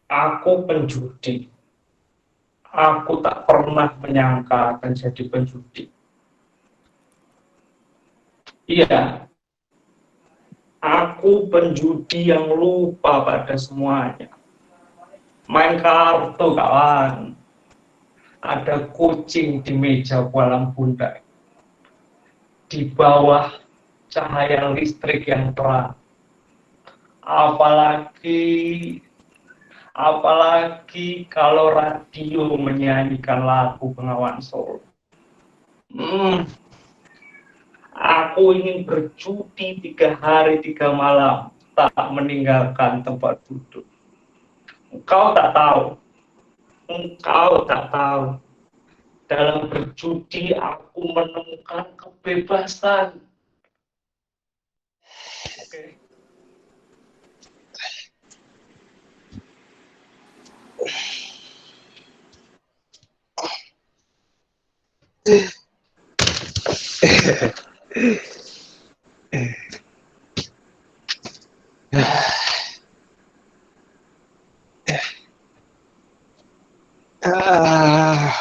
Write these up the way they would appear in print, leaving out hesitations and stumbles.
Aku penjudi. Aku tak pernah menyangka akan jadi penjudi. Iya, aku penjudi yang lupa pada semuanya. Main kartu, kawan. Ada kucing di meja kolam bunda. Di bawah cahaya listrik yang terang. Apalagi apalagi kalau radio menyanyikan lagu Bengawan Solo. Hmm, aku ingin berjudi 3 hari 3 malam tak meninggalkan tempat duduk. Engkau tak tahu, engkau tak tahu. Dalam berjudi aku menemukan kebebasan. Oke. Ah,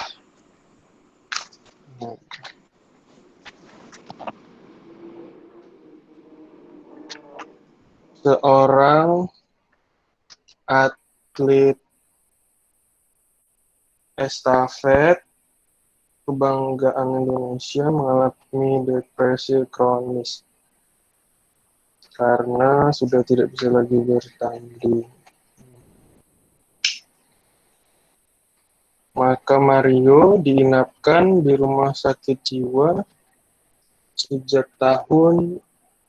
seorang atlet estafet kebanggaan Indonesia mengalami depresi kronis karena sudah tidak bisa lagi bertanding. Maka Mario diinapkan di rumah sakit jiwa sejak tahun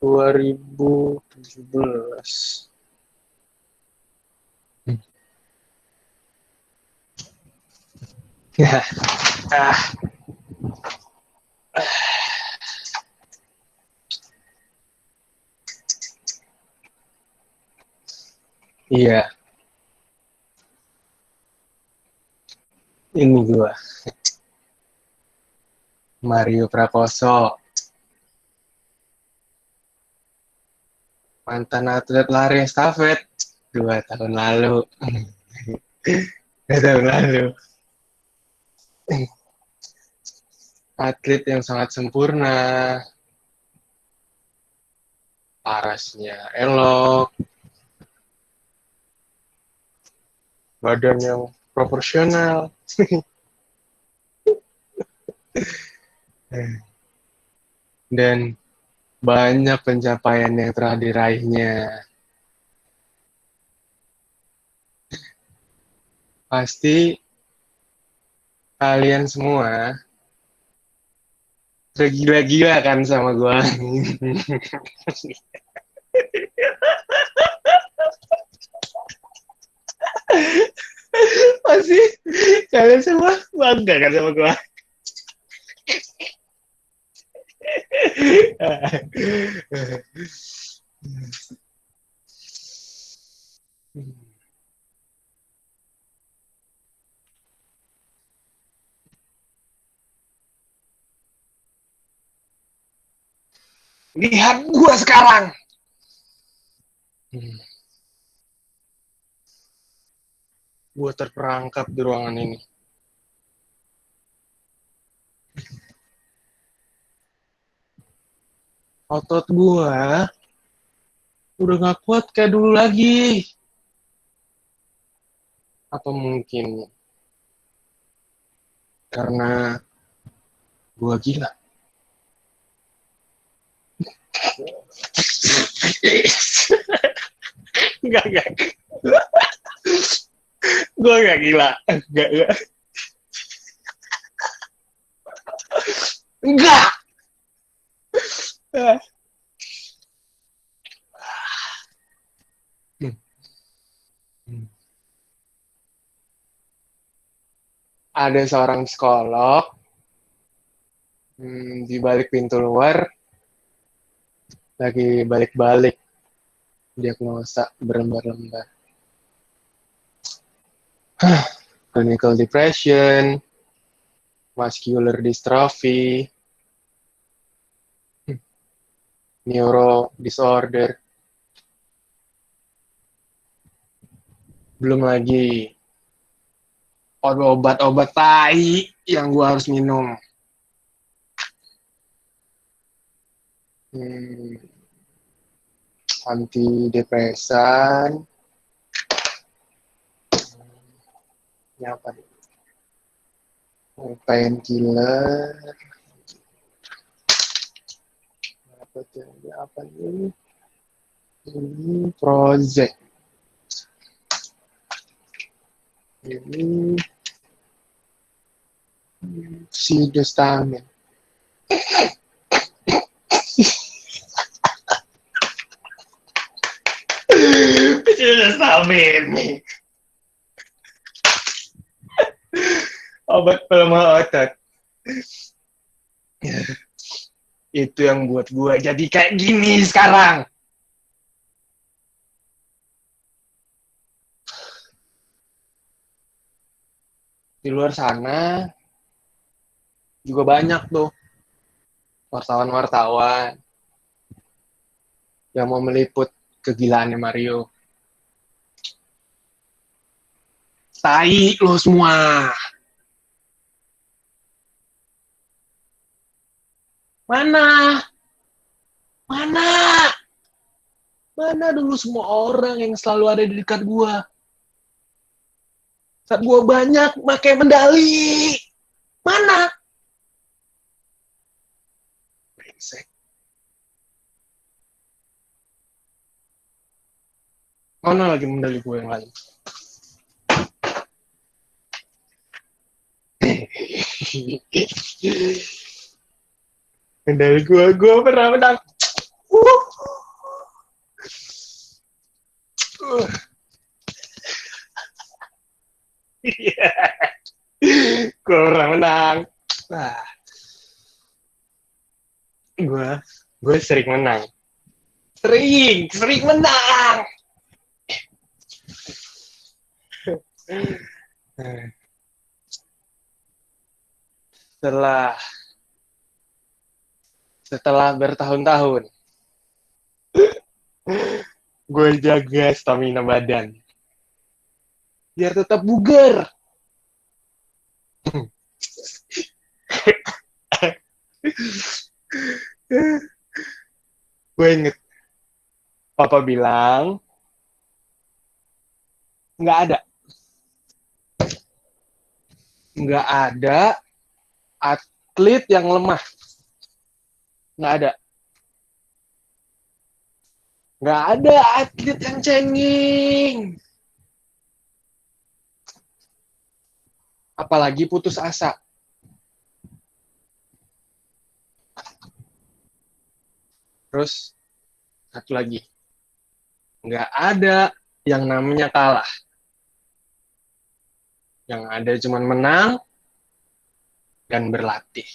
2017. Ah, iya, ini gua, Mario Prakoso, mantan atlet lari estafet 2 tahun lalu. 2 tahun lalu. Atlet yang sangat sempurna, parasnya elok, badan yang proporsional, dan banyak pencapaian yang telah diraihnya. Pasti kalian semua tergila-gila kan sama gue. Pasti kalian semua bangga kan sama gue. Lihat gue sekarang. Gue terperangkap di ruangan ini. Otot gue udah gak kuat kayak dulu lagi. Apa mungkin karena gue gila? Enggak. Gue gak gila. Enggak. Enggak. Ada seorang psikolog di balik pintu luar lagi balik-balik diagnosa berlembar-lembar. Clinical depression, muscular dystrophy, neuro disorder. Belum lagi obat-obat tai yang gue harus minum. Antidepresan. Ini apa nih? Painkiller. Apa ini? Ini Prozac. Ini Pseudostamin. Pseudostamin nih. Obat pelemah otot. Itu yang buat gue jadi kayak gini sekarang. Di luar sana juga banyak tuh wartawan-wartawan yang mau meliput kegilaannya Mario. Tai lo semua. Mana? Mana? Mana dulu semua orang yang selalu ada di dekat gua? Saat gua banyak pakai medali. Mana? Brengsek. Mana lagi medali gua yang lain? Medali gua pernah menang. Gua pernah menang. Nah, gue sering menang. Sering menang. Setelah bertahun-tahun, gue jaga stamina badan biar tetap bugar. Gue inget papa bilang nggak ada atlet yang lemah, nggak ada atlet yang cengeng, apalagi putus asa. Terus satu lagi, nggak ada yang namanya kalah, yang ada cuma menang dan berlatih.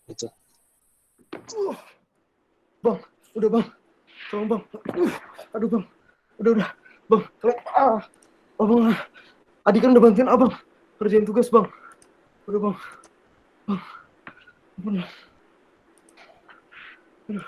Itu. Bang, udah bang, tolong bang. Aduh bang, udah, bang. Abang, Adik kan udah bantuin abang kerjain tugas bang. Udah bang, ampun. Aduh.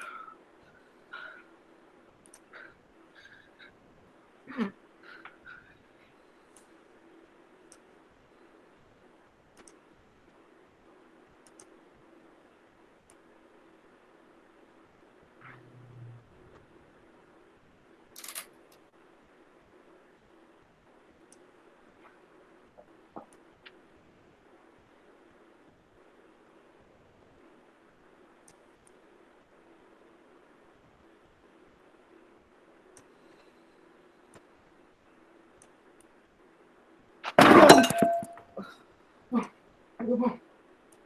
Aduh bang,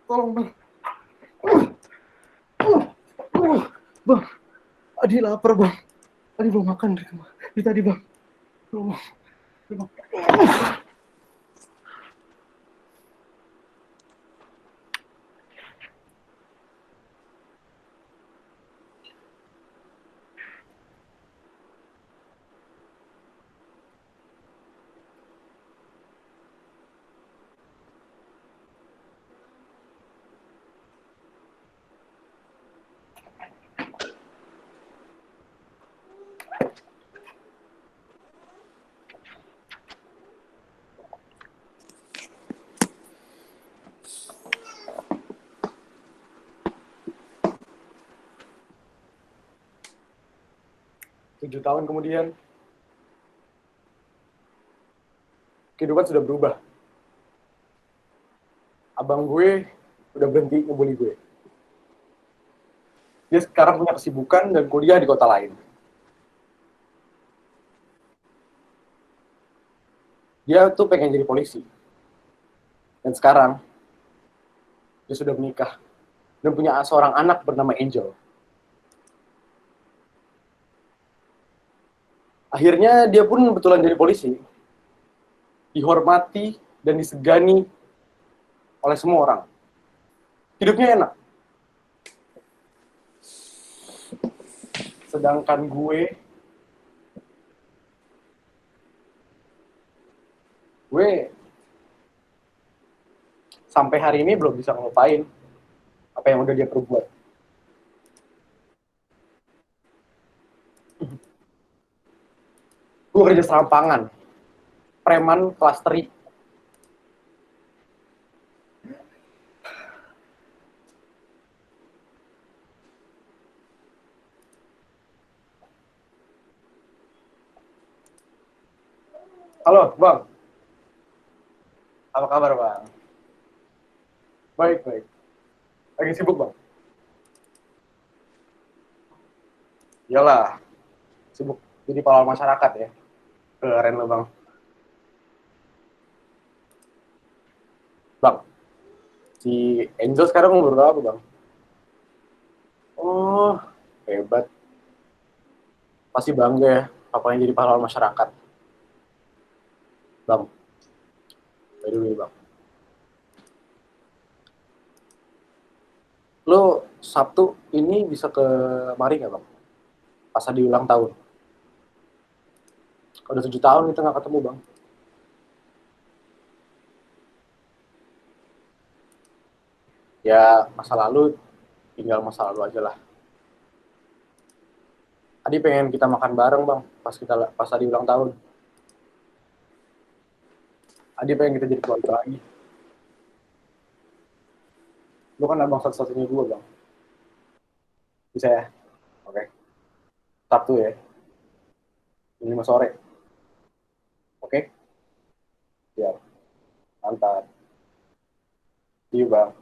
tolong bang. Bang, Adi lapar bang. Adi belum makan dari tadi bang. Tolong bang. 7 tahun kemudian, kehidupan sudah berubah. Abang gue udah berhenti ngebully gue. Dia sekarang punya kesibukan dan kuliah di kota lain. Dia tuh pengen jadi polisi. Dan sekarang, dia sudah menikah. Dan punya seorang anak bernama Angel. Akhirnya dia pun kebetulan jadi polisi. Dihormati dan disegani oleh semua orang. Hidupnya enak. Sedangkan gue sampai hari ini belum bisa ngelupain apa yang udah dia perbuat. Gue kerja serampangan, preman kelas teri. Halo, Bang. Apa kabar, Bang? Baik, baik. Lagi sibuk, Bang? Iyalah, sibuk jadi pahlawan masyarakat ya. Keren lo, Bang. Bang, si Angel sekarang umur berapa, Bang? Oh, hebat. Pasti bangga ya, papanya jadi pahlawan masyarakat. Bang, by the way, Bang. Lo Sabtu ini bisa ke mari nggak, Bang? Pas di ulang tahun. Udah 7 tahun kita nggak ketemu, Bang. Ya, masa lalu tinggal masa lalu aja lah. Tadi pengen kita makan bareng, Bang, pas Adi ulang tahun. Adi pengen kita jadi keluarga lagi. Lu kan abang satu-satunya gue, Bang. Bisa ya? Oke. Sabtu ya. Jam 5 sore. Oke? Siap. Mantap. See you, Bang.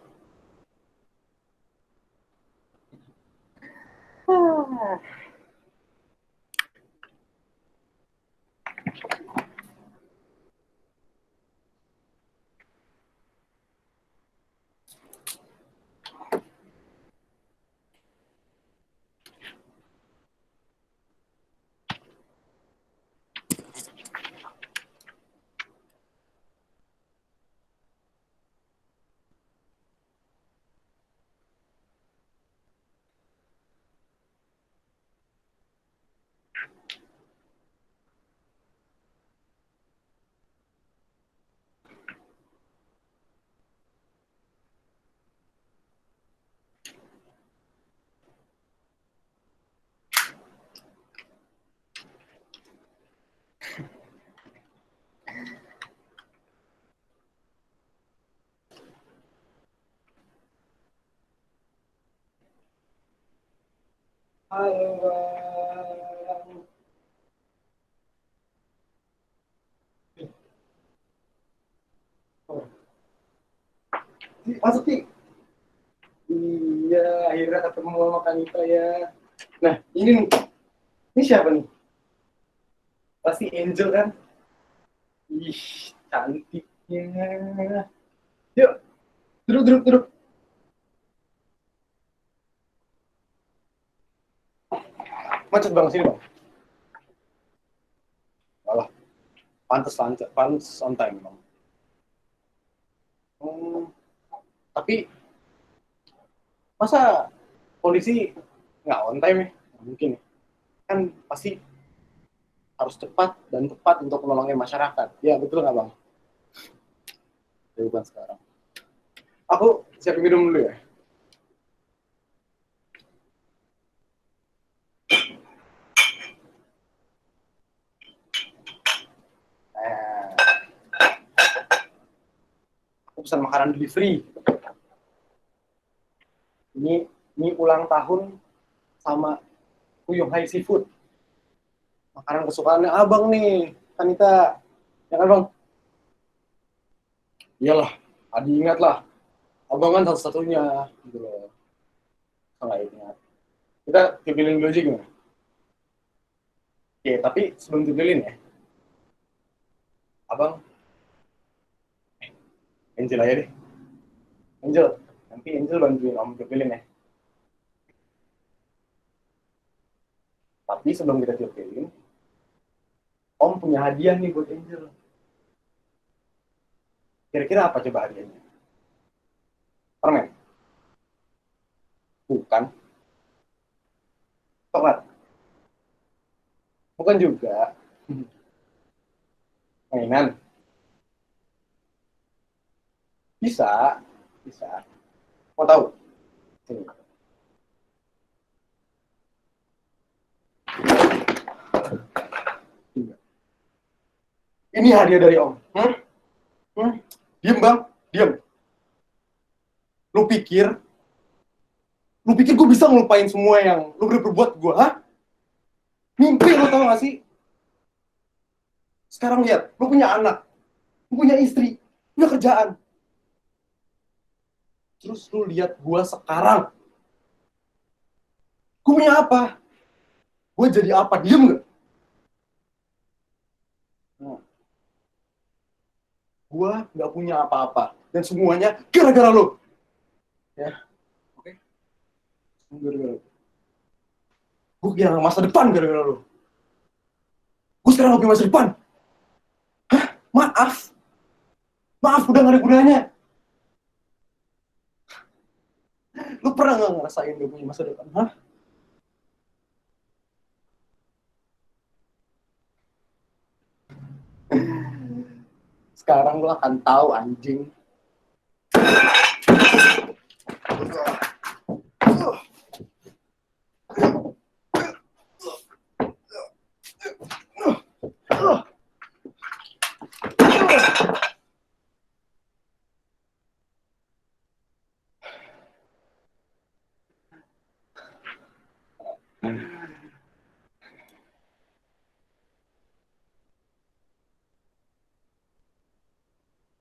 Halo, Bang. Oh. Masuk, Ti. Iya, akhirnya ketemu sama Kanita ya. Nah, ini nih. Ini siapa nih? Pasti Angel kan? Ih, cantiknya. Yuk, duduk, duduk, duduk. Macet banget sini, Bang. Alah, pantes lancar, pantes on time, Bang. Tapi masa polisi nggak on time ya? Nggak mungkin ya. Kan pasti harus cepat dan tepat untuk menolongin masyarakat. Ya, betul nggak, Bang? Ya, bukan sekarang. Aku siapin minum dulu ya. Aku pesan makanan delivery. Ini ulang tahun sama Fuyung Hai Seafood. makanan kesukaannya abang nih, Kanita. Ya kan bang? Iyalah, Adi ingat lah. Abang kan satu-satunya. Gitu loh. Nggak ingat. Kita tipilin dulu aja gimana? Oke, tapi sebelum tipilin ya. Abang, Angel aja deh. Angel, nanti Angel bantuin Om tipilin ya. Tapi sebelum kita tipilin, Om punya hadiah nih buat Angel. Kira-kira apa coba hadiahnya? Permen? Bukan. Coklat? Bukan juga. Mainan? Bisa. Bisa. Mau tahu? Sini. Ini hadiah dari Om. Diem bang, diem. Lu pikir gue bisa ngelupain semua yang lu udah berbuat gue, ha? Mimpi lu tau gak sih? Sekarang lihat, lu punya anak, lu punya istri, punya kerjaan. Terus lu lihat gue sekarang. Gue punya apa? Gue jadi apa? Diem gak? Gue gak punya apa-apa. Dan semuanya gara-gara lu. Ya, oke? Gara-gara lu. Gue kehilangan masa depan gara-gara lu. Gue sekarang gak punya masa depan. Hah? Maaf. Maaf, udah gak ada gunanya. Lu pernah gak ngerasain gak punya masa depan? Hah? Sekarang lu akan tahu, anjing.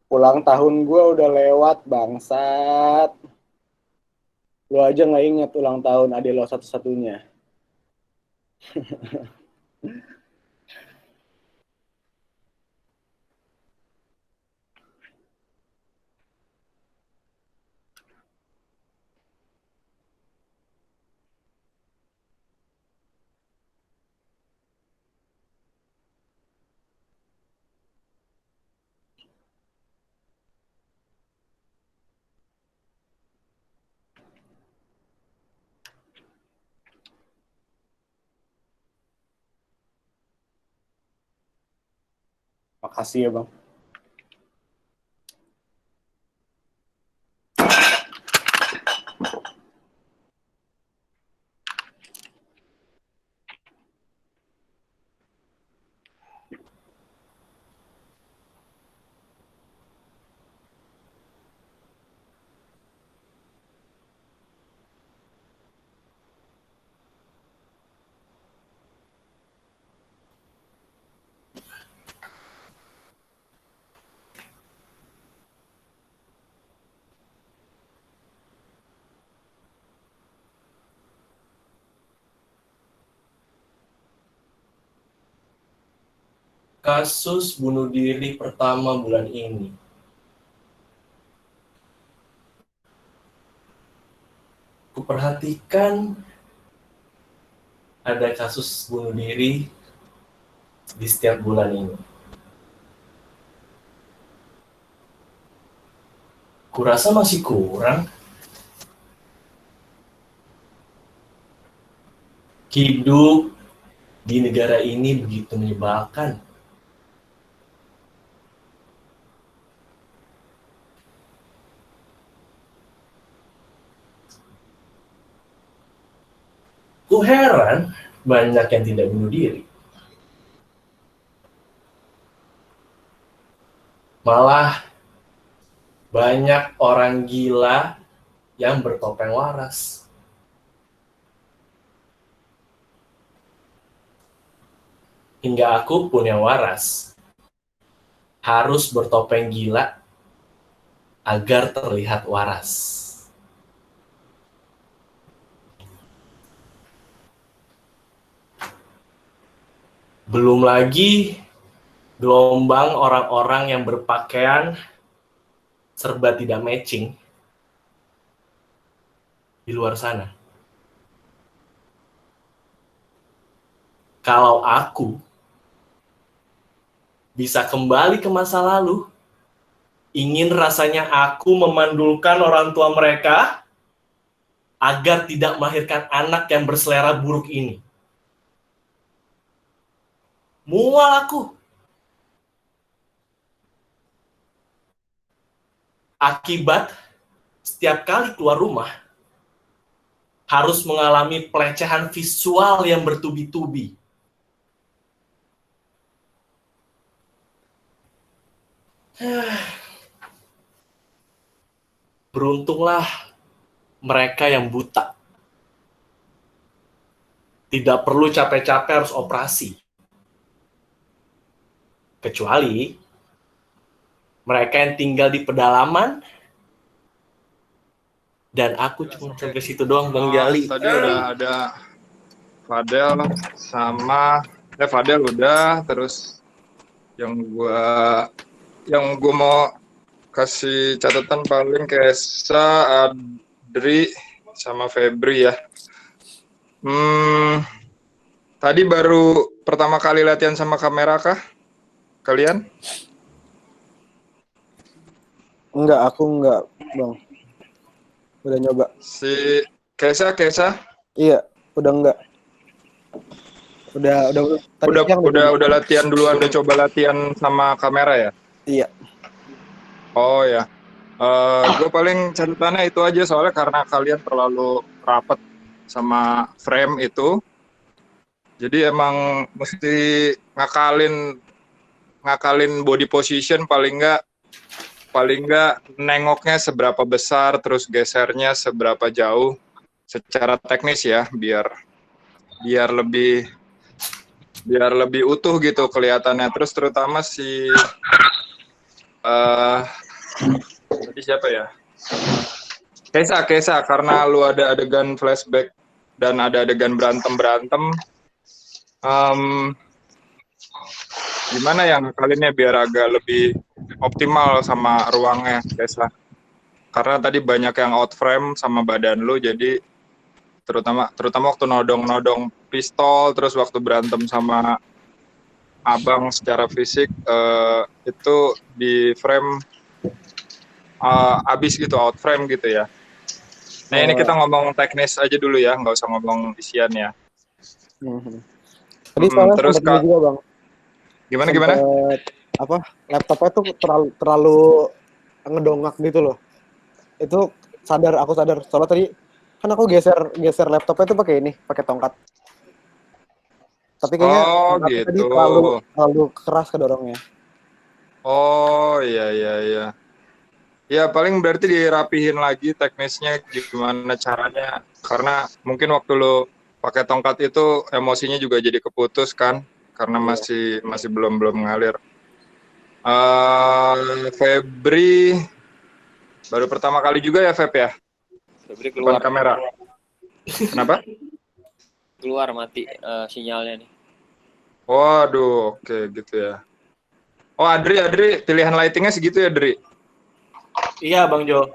Ulang tahun gue udah lewat, bangsat. Lu aja gak inget ulang tahun adik lo satu-satunya. Makasih ya bang. Kasus bunuh diri pertama bulan ini. Kuperhatikan ada kasus bunuh diri di setiap bulan ini. Kurasa masih kurang. Hidup di negara ini begitu menyebalkan. Ku heran banyak yang tidak bunuh diri. Malah banyak orang gila yang bertopeng waras. hingga aku punya waras harus bertopeng gila agar terlihat waras. Belum lagi gelombang orang-orang yang berpakaian serba tidak matching di luar sana. Kalau aku bisa kembali ke masa lalu, ingin rasanya aku memandulkan orang tua mereka agar tidak melahirkan anak yang berselera buruk ini. Mual aku. Akibat setiap kali keluar rumah harus mengalami pelecehan visual yang bertubi-tubi. Beruntunglah mereka yang buta. Tidak perlu capek-capek harus operasi. Kecuali mereka yang tinggal di pedalaman, dan aku cuma sampai situ doang, Bang Jali. Tadi udah ada Fadel sama Fadel udah, terus yang gua mau kasih catatan paling Kesa, Adri sama Febri ya. Tadi baru pertama kali latihan sama kamera kah kalian? Enggak, aku enggak, Bang. Udah nyoba. Si Kesa? Iya, udah enggak. Udah latihan duluan, udah coba latihan sama kamera ya? Iya. Oh ya. Gue paling catatannya itu aja, soalnya karena kalian terlalu rapat sama frame itu. Jadi emang mesti ngakalin body position, paling enggak nengoknya seberapa besar, terus gesernya seberapa jauh secara teknis ya, biar lebih utuh gitu kelihatannya. Terus terutama tadi siapa ya? Kesa, karena lu ada adegan flashback dan ada adegan berantem. Gimana ya ngakalinnya biar agak lebih optimal sama ruangnya, Kesa? Karena tadi banyak yang out frame sama badan lu, jadi terutama waktu nodong pistol, terus waktu berantem sama abang secara fisik, itu di frame abis gitu, out frame gitu ya. Nah ini kita ngomong teknis aja dulu ya, nggak usah ngomong isian ya. Tadi soalnya terus sempat juga, Bang. Gimana? Laptopnya tuh terlalu ngedongak gitu loh. Itu aku sadar. Soalnya tadi kan aku geser laptopnya tuh pakai tongkat. Tapi kayaknya tadi terlalu keras kedorongnya. Oh iya. Ya paling berarti dirapihin lagi teknisnya gimana caranya, karena mungkin waktu lo pakai tongkat itu emosinya juga jadi keputus kan, karena masih belum ngalir. Febri baru pertama kali juga ya, Feb ya? Febri keluar kamera. Kenapa? Keluar mati sinyalnya nih. Waduh, oke gitu ya. Oh Adri pilihan lightingnya segitu ya, Adri? Iya, Bang Jo.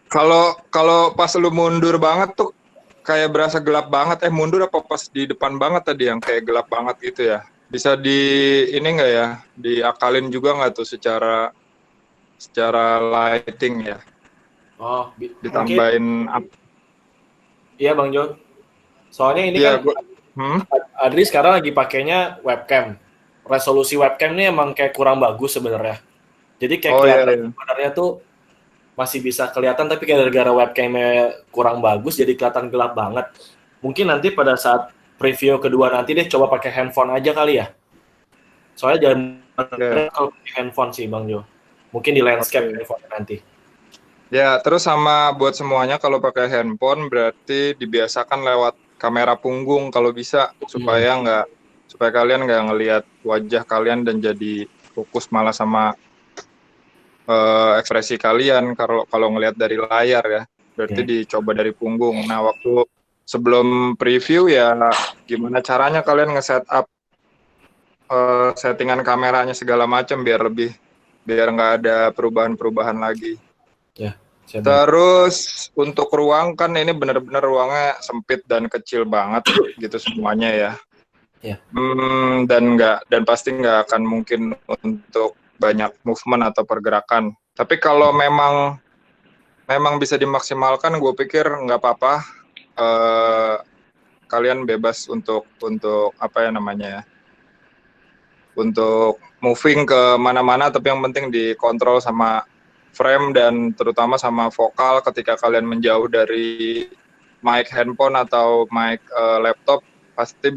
Kalau pas lu mundur banget tuh kayak berasa gelap banget. Mundur apa pas di depan banget tadi yang kayak gelap banget gitu ya? Bisa ini nggak ya? Diakalin juga nggak tuh secara lighting ya? Oh, ditambahin Iya, Bang Jo. Soalnya ini kan Adri sekarang lagi pakainya webcam. Resolusi webcam ini emang kayak kurang bagus sebenarnya. Jadi kayak kelihatan sebenarnya tuh masih bisa kelihatan, tapi kayak gara-gara webcamnya kurang bagus jadi kelihatan gelap banget. Mungkin nanti pada saat preview kedua nanti deh coba pakai handphone aja kali ya. Soalnya jangan kalau pakai handphone sih, Bang Jo. Mungkin di landscape handphone nanti. Ya, terus sama buat semuanya kalau pakai handphone berarti dibiasakan lewat kamera punggung kalau bisa supaya kalian nggak ngelihat wajah kalian dan jadi fokus malah sama ekspresi kalian kalau ngelihat dari layar ya. Berarti dicoba dari punggung. Nah, waktu sebelum preview ya gimana caranya kalian nge-setup settingan kameranya segala macam biar nggak ada perubahan-perubahan lagi. Ya. Terus untuk ruang kan ini benar-benar ruangnya sempit dan kecil banget gitu semuanya ya. Ya. Dan pasti nggak akan mungkin untuk banyak movement atau pergerakan. Tapi kalau memang bisa dimaksimalkan, gue pikir nggak apa-apa. Kalian bebas untuk apa ya namanya ya? Untuk moving ke mana-mana, tapi yang penting dikontrol sama frame dan terutama sama vokal. Ketika kalian menjauh dari mic handphone atau mic laptop, pasti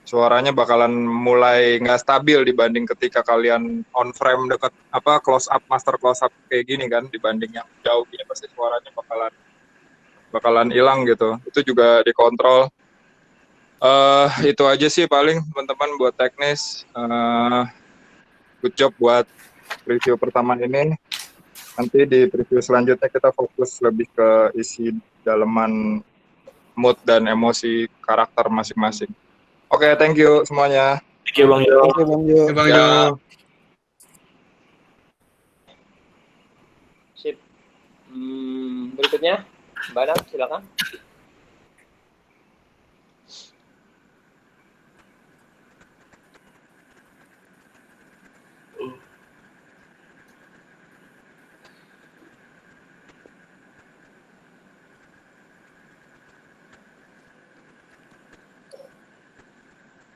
suaranya bakalan mulai nggak stabil dibanding ketika kalian on frame dekat master close up kayak gini kan, dibanding yang jauh ya pasti suaranya bakalan hilang gitu. Itu juga dikontrol. Itu aja sih paling teman-teman buat teknis. Good job buat review pertama ini. Nanti di preview selanjutnya kita fokus lebih ke isi daleman mood dan emosi karakter masing-masing. Oke, thank you semuanya. Thank you Bang Jo. Thank you, Bang Jo. Sip. Berikutnya, Mbak Nam, silakan.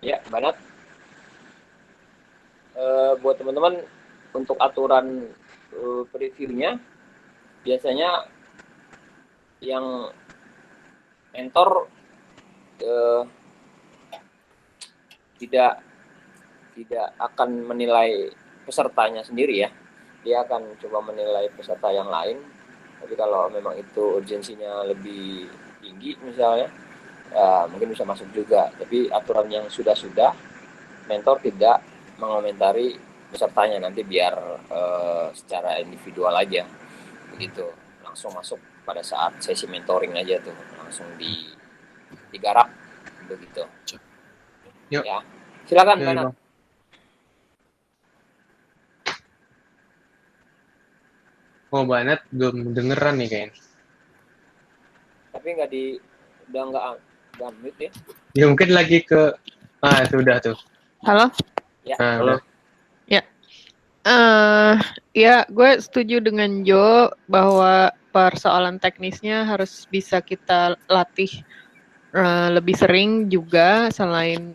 Ya, Banat. Buat teman-teman, untuk aturan previewnya, biasanya yang mentor tidak akan menilai pesertanya sendiri ya. Dia akan coba menilai peserta yang lain. Tapi kalau memang itu urgensinya lebih tinggi misalnya, ya, mungkin bisa masuk juga. Tapi aturan yang sudah mentor tidak mengomentari pesertanya, nanti biar secara individual aja begitu, langsung masuk pada saat sesi mentoring aja tuh, langsung digarap begitu. Yuk. Ya, silakan Ya, Bang. Oh, Banat belum dengeran nih kayaknya. Tapi udah nggak mute ya? Ya mungkin lagi ke sudah tuh. Halo? Ya. Halo. Ya. Ya, gue setuju dengan Jo bahwa persoalan teknisnya harus bisa kita latih lebih sering juga, selain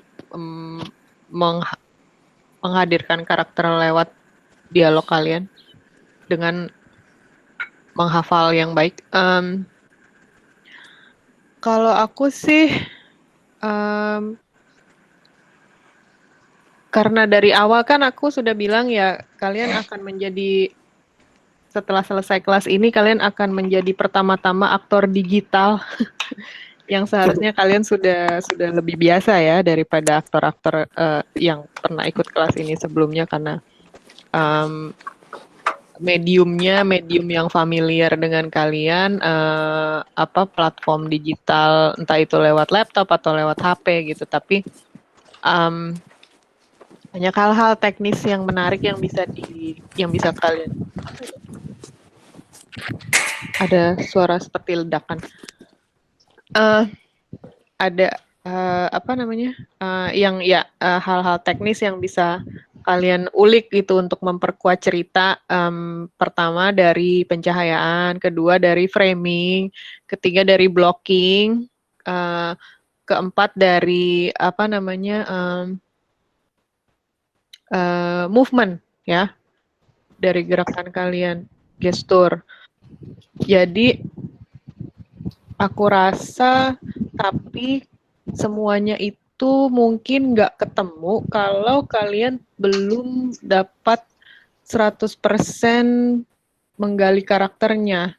menghadirkan karakter lewat dialog kalian dengan menghafal yang baik. Kalau aku sih karena dari awal kan aku sudah bilang ya, kalian akan menjadi, setelah selesai kelas ini kalian akan menjadi pertama-tama aktor digital yang seharusnya kalian sudah lebih biasa ya daripada aktor-aktor yang pernah ikut kelas ini sebelumnya, karena medium yang familiar dengan kalian, platform digital, entah itu lewat laptop atau lewat HP gitu. Tapi banyak hal-hal teknis yang menarik yang bisa kalian. Ada suara seperti ledakan. Ada hal-hal teknis yang bisa kalian ulik gitu untuk memperkuat cerita. Pertama dari pencahayaan, kedua dari framing, ketiga dari blocking, keempat dari movement ya, dari gerakan kalian, gestur. Jadi aku rasa, tapi semuanya itu mungkin nggak ketemu kalau kalian belum dapat 100% menggali karakternya.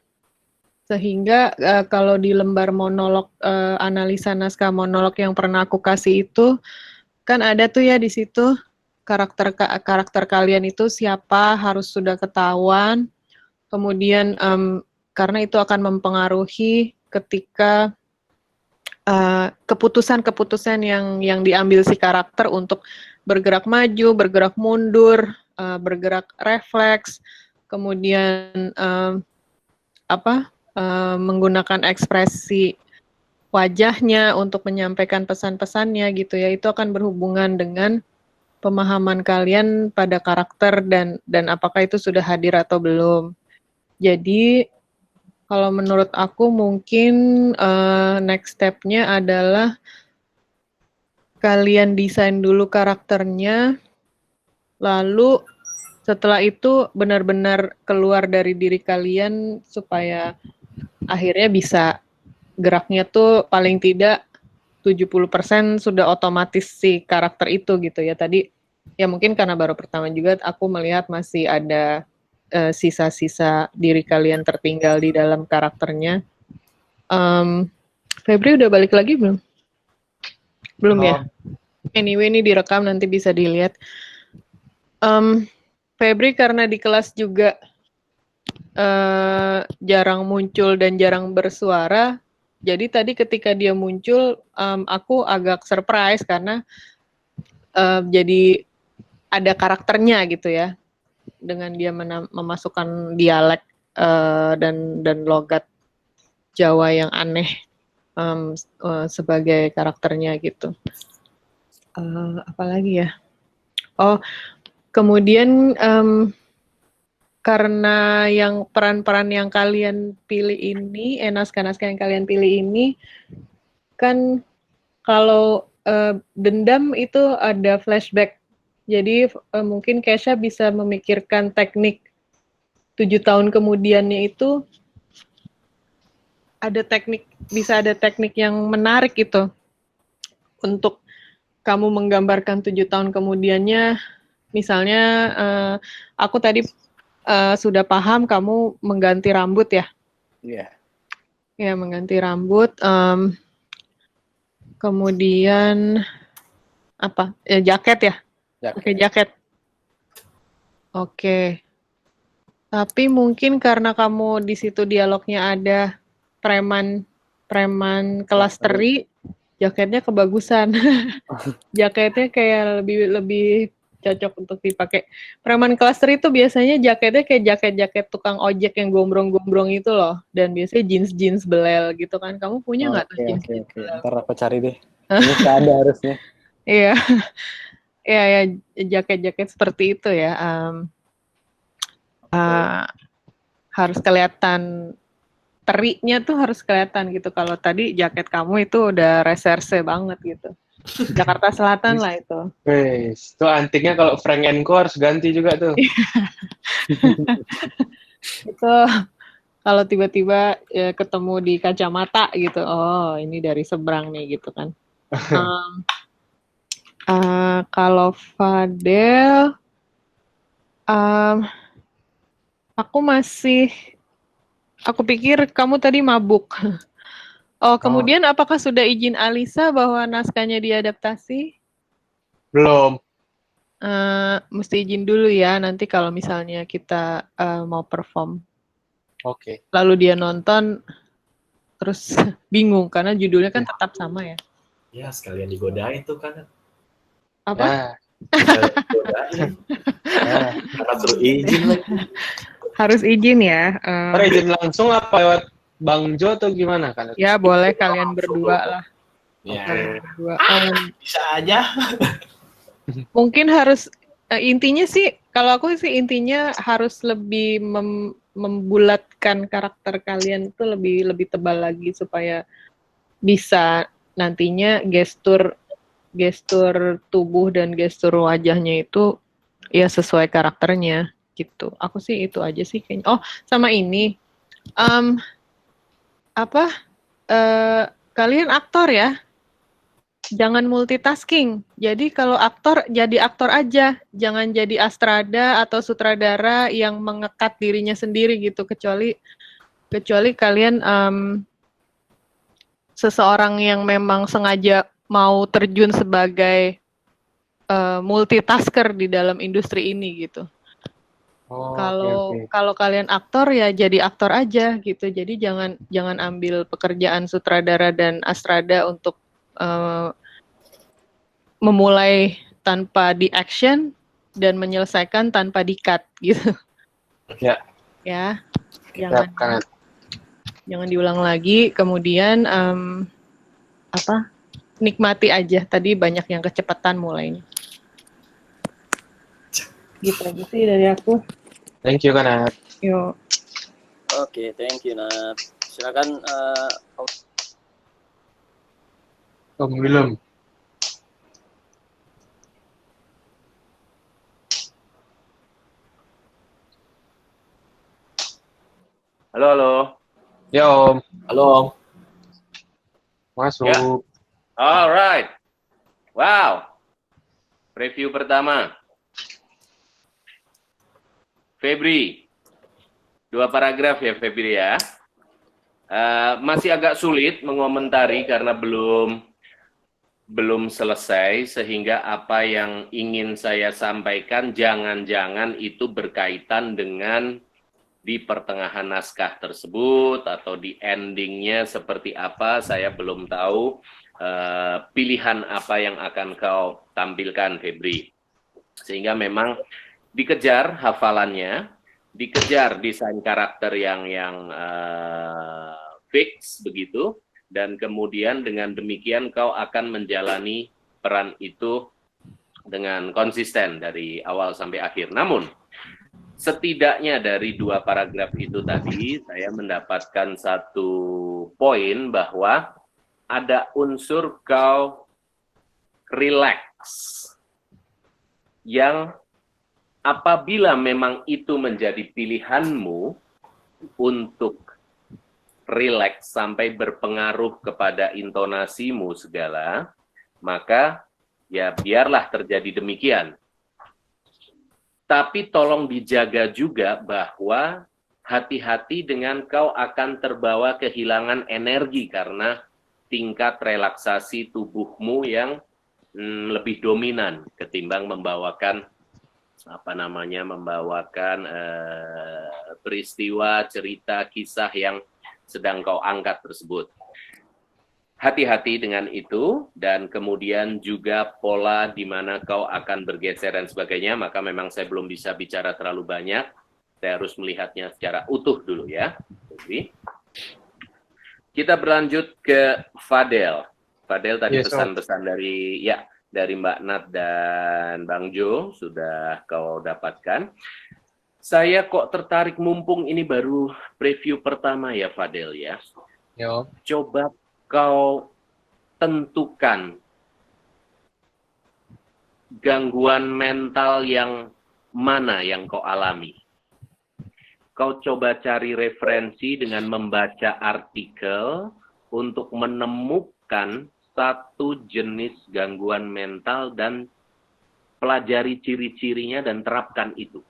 Sehingga kalau di lembar monolog, analisa naskah monolog yang pernah aku kasih itu, kan ada tuh ya di situ karakter kalian itu siapa harus sudah ketahuan. Kemudian karena itu akan mempengaruhi ketika keputusan-keputusan yang diambil si karakter untuk bergerak maju, bergerak mundur, bergerak refleks, kemudian menggunakan ekspresi wajahnya untuk menyampaikan pesan-pesannya gitu ya, itu akan berhubungan dengan pemahaman kalian pada karakter dan apakah itu sudah hadir atau belum. Jadi kalau menurut aku mungkin next step-nya adalah kalian desain dulu karakternya, lalu setelah itu benar-benar keluar dari diri kalian supaya akhirnya bisa geraknya tuh paling tidak 70% sudah otomatis si karakter itu gitu ya. Tadi ya mungkin karena baru pertama juga aku melihat masih ada sisa-sisa diri kalian tertinggal di dalam karakternya. Febri udah balik lagi belum? Belum ya? Anyway ini direkam nanti bisa dilihat. Febri karena di kelas juga jarang muncul dan jarang bersuara, jadi tadi ketika dia muncul aku agak surprise karena jadi ada karakternya gitu ya, dengan dia memasukkan dialek dan logat Jawa yang aneh sebagai karakternya gitu. Apalagi ya? Oh, kemudian karena yang peran-peran yang kalian pilih ini, naskah-naskah yang kalian pilih ini, kan kalau dendam itu ada flashback. Jadi mungkin Kesha bisa memikirkan teknik 7 tahun kemudiannya itu bisa ada teknik yang menarik gitu untuk kamu menggambarkan 7 tahun kemudiannya. Misalnya aku tadi sudah paham kamu mengganti rambut ya? Iya. Ya, mengganti rambut. Kemudian apa? Jaket ya? Oke, jaket. Oke. Tapi mungkin karena kamu di situ dialognya ada preman kelas teri, jaketnya kebagusan. Jaketnya kayak lebih cocok untuk dipakai. Preman kelas teri itu biasanya jaketnya kayak jaket-jaket tukang ojek yang gombrong-gombrong itu loh. Dan biasanya jeans belel gitu kan. Kamu punya nggak tuh jeans belel? Ntar aku cari deh. Ini ada harusnya. Iya. Ya, jaket-jaket seperti itu ya. Harus kelihatan, terinya tuh harus kelihatan gitu. Kalau tadi jaket kamu itu udah reserse banget gitu. Jakarta Selatan lah itu. Wes, itu antiknya kalau Frank & Co harus ganti juga tuh. Itu kalau tiba-tiba ketemu di kacamata gitu, oh ini dari seberang nih gitu kan. Kalau Fadel, aku pikir kamu tadi mabuk. Oh, kemudian apakah sudah izin Alisa bahwa naskahnya diadaptasi? Belum. Mesti izin dulu ya, nanti kalau misalnya kita mau perform. Oke. Lalu dia nonton, terus bingung, karena judulnya kan tetap sama ya. Ya, sekalian digodain tuh kan. Apa? Digodain. Karena suruh izin lagi. Harus izin ya. Izin langsung apa lewat Bang Jo atau gimana kan? Ya boleh kalian berdua lah. Ya. Berdua. Bisa aja. Mungkin harus intinya sih, kalau aku sih intinya harus lebih membulatkan karakter kalian itu lebih tebal lagi supaya bisa nantinya gestur tubuh dan gestur wajahnya itu ya sesuai karakternya gitu. Aku sih itu aja sih kayaknya. Oh, sama ini. Kalian aktor ya? jangan multitasking. Jadi kalau aktor, jadi aktor aja. Jangan jadi astrada atau sutradara yang mengekat dirinya sendiri gitu. Kecuali kalian seseorang yang memang sengaja mau terjun sebagai multitasker di dalam industri ini gitu. Oh, Kalau kalian aktor ya jadi aktor aja gitu. Jadi jangan ambil pekerjaan sutradara dan astrada untuk memulai tanpa di action dan menyelesaikan tanpa di cut gitu. Ya. Ya. Siap, Kak. Jangan diulang lagi. Kemudian nikmati aja. Tadi banyak yang kecepatan mulainya. Gitu aja sih dari aku. Thank you, Kanat. Yuk. Oke, thank you Nat. Silakan Om Willem. Halo, halo. Ya, Om. Halo Om. Masuk. Ya. Alright. Wow. Preview pertama. Febri. 2 paragraf ya Febri ya. Masih agak sulit mengomentari karena belum selesai, sehingga apa yang ingin saya sampaikan jangan-jangan itu berkaitan dengan di pertengahan naskah tersebut atau di endingnya seperti apa. Saya belum tahu pilihan apa yang akan kau tampilkan Febri, sehingga memang dikejar hafalannya, dikejar desain karakter yang fix begitu, dan kemudian dengan demikian kau akan menjalani peran itu dengan konsisten dari awal sampai akhir. Namun setidaknya dari 2 paragraf itu tadi saya mendapatkan satu poin bahwa ada unsur kau relax yang apabila memang itu menjadi pilihanmu untuk relax sampai berpengaruh kepada intonasimu segala, maka ya biarlah terjadi demikian. Tapi tolong dijaga juga bahwa hati-hati dengan kau akan terbawa kehilangan energi karena tingkat relaksasi tubuhmu yang lebih dominan ketimbang membawakan peristiwa, cerita, kisah yang sedang kau angkat tersebut. Hati-hati dengan itu, dan kemudian juga pola di mana kau akan bergeser dan sebagainya, maka memang saya belum bisa bicara terlalu banyak. Saya harus melihatnya secara utuh dulu ya. Jadi, kita berlanjut ke Fadel. Fadel tadi pesan-pesan dari Mbak Nat dan Bang Jo sudah kau dapatkan. Saya kok tertarik mumpung ini baru preview pertama ya Fadel ya. Yo. Coba kau tentukan gangguan mental yang mana yang kau alami. Kau coba cari referensi dengan membaca artikel untuk menemukan satu jenis gangguan mental dan pelajari ciri-cirinya dan terapkan itu.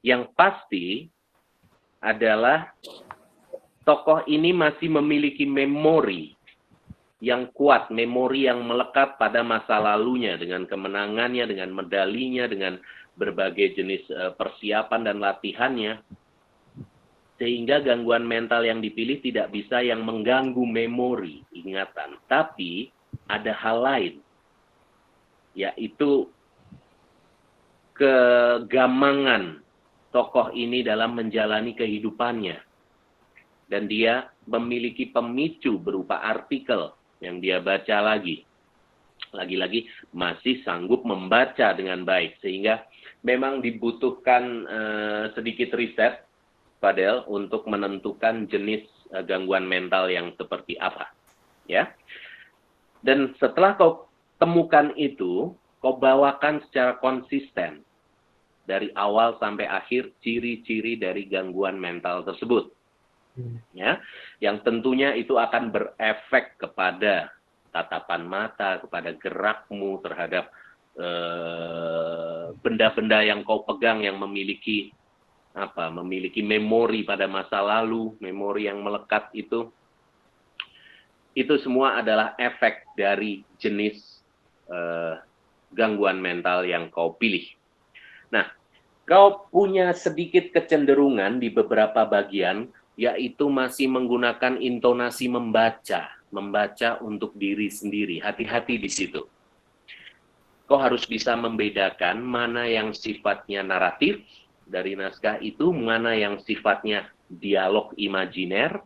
Yang pasti adalah tokoh ini masih memiliki memori yang kuat, memori yang melekat pada masa lalunya dengan kemenangannya, dengan medalinya, dengan berbagai jenis persiapan dan latihannya. Sehingga gangguan mental yang dipilih tidak bisa yang mengganggu memori, ingatan. Tapi ada hal lain, yaitu kegamangan tokoh ini dalam menjalani kehidupannya. Dan dia memiliki pemicu berupa artikel yang dia baca lagi. Lagi-lagi masih sanggup membaca dengan baik. Sehingga memang dibutuhkan sedikit riset, Fadel, untuk menentukan jenis gangguan mental yang seperti apa. Ya. Dan setelah kau temukan itu, kau bawakan secara konsisten. Dari awal sampai akhir ciri-ciri dari gangguan mental tersebut. Ya, yang tentunya itu akan berefek kepada tatapan mata, kepada gerakmu terhadap benda-benda yang kau pegang yang memiliki memori pada masa lalu, memori yang melekat itu semua adalah efek dari jenis gangguan mental yang kau pilih. Nah, kau punya sedikit kecenderungan di beberapa bagian, yaitu masih menggunakan intonasi membaca untuk diri sendiri. Hati-hati di situ. Kau harus bisa membedakan mana yang sifatnya naratif dari naskah itu, mana yang sifatnya dialog imajiner,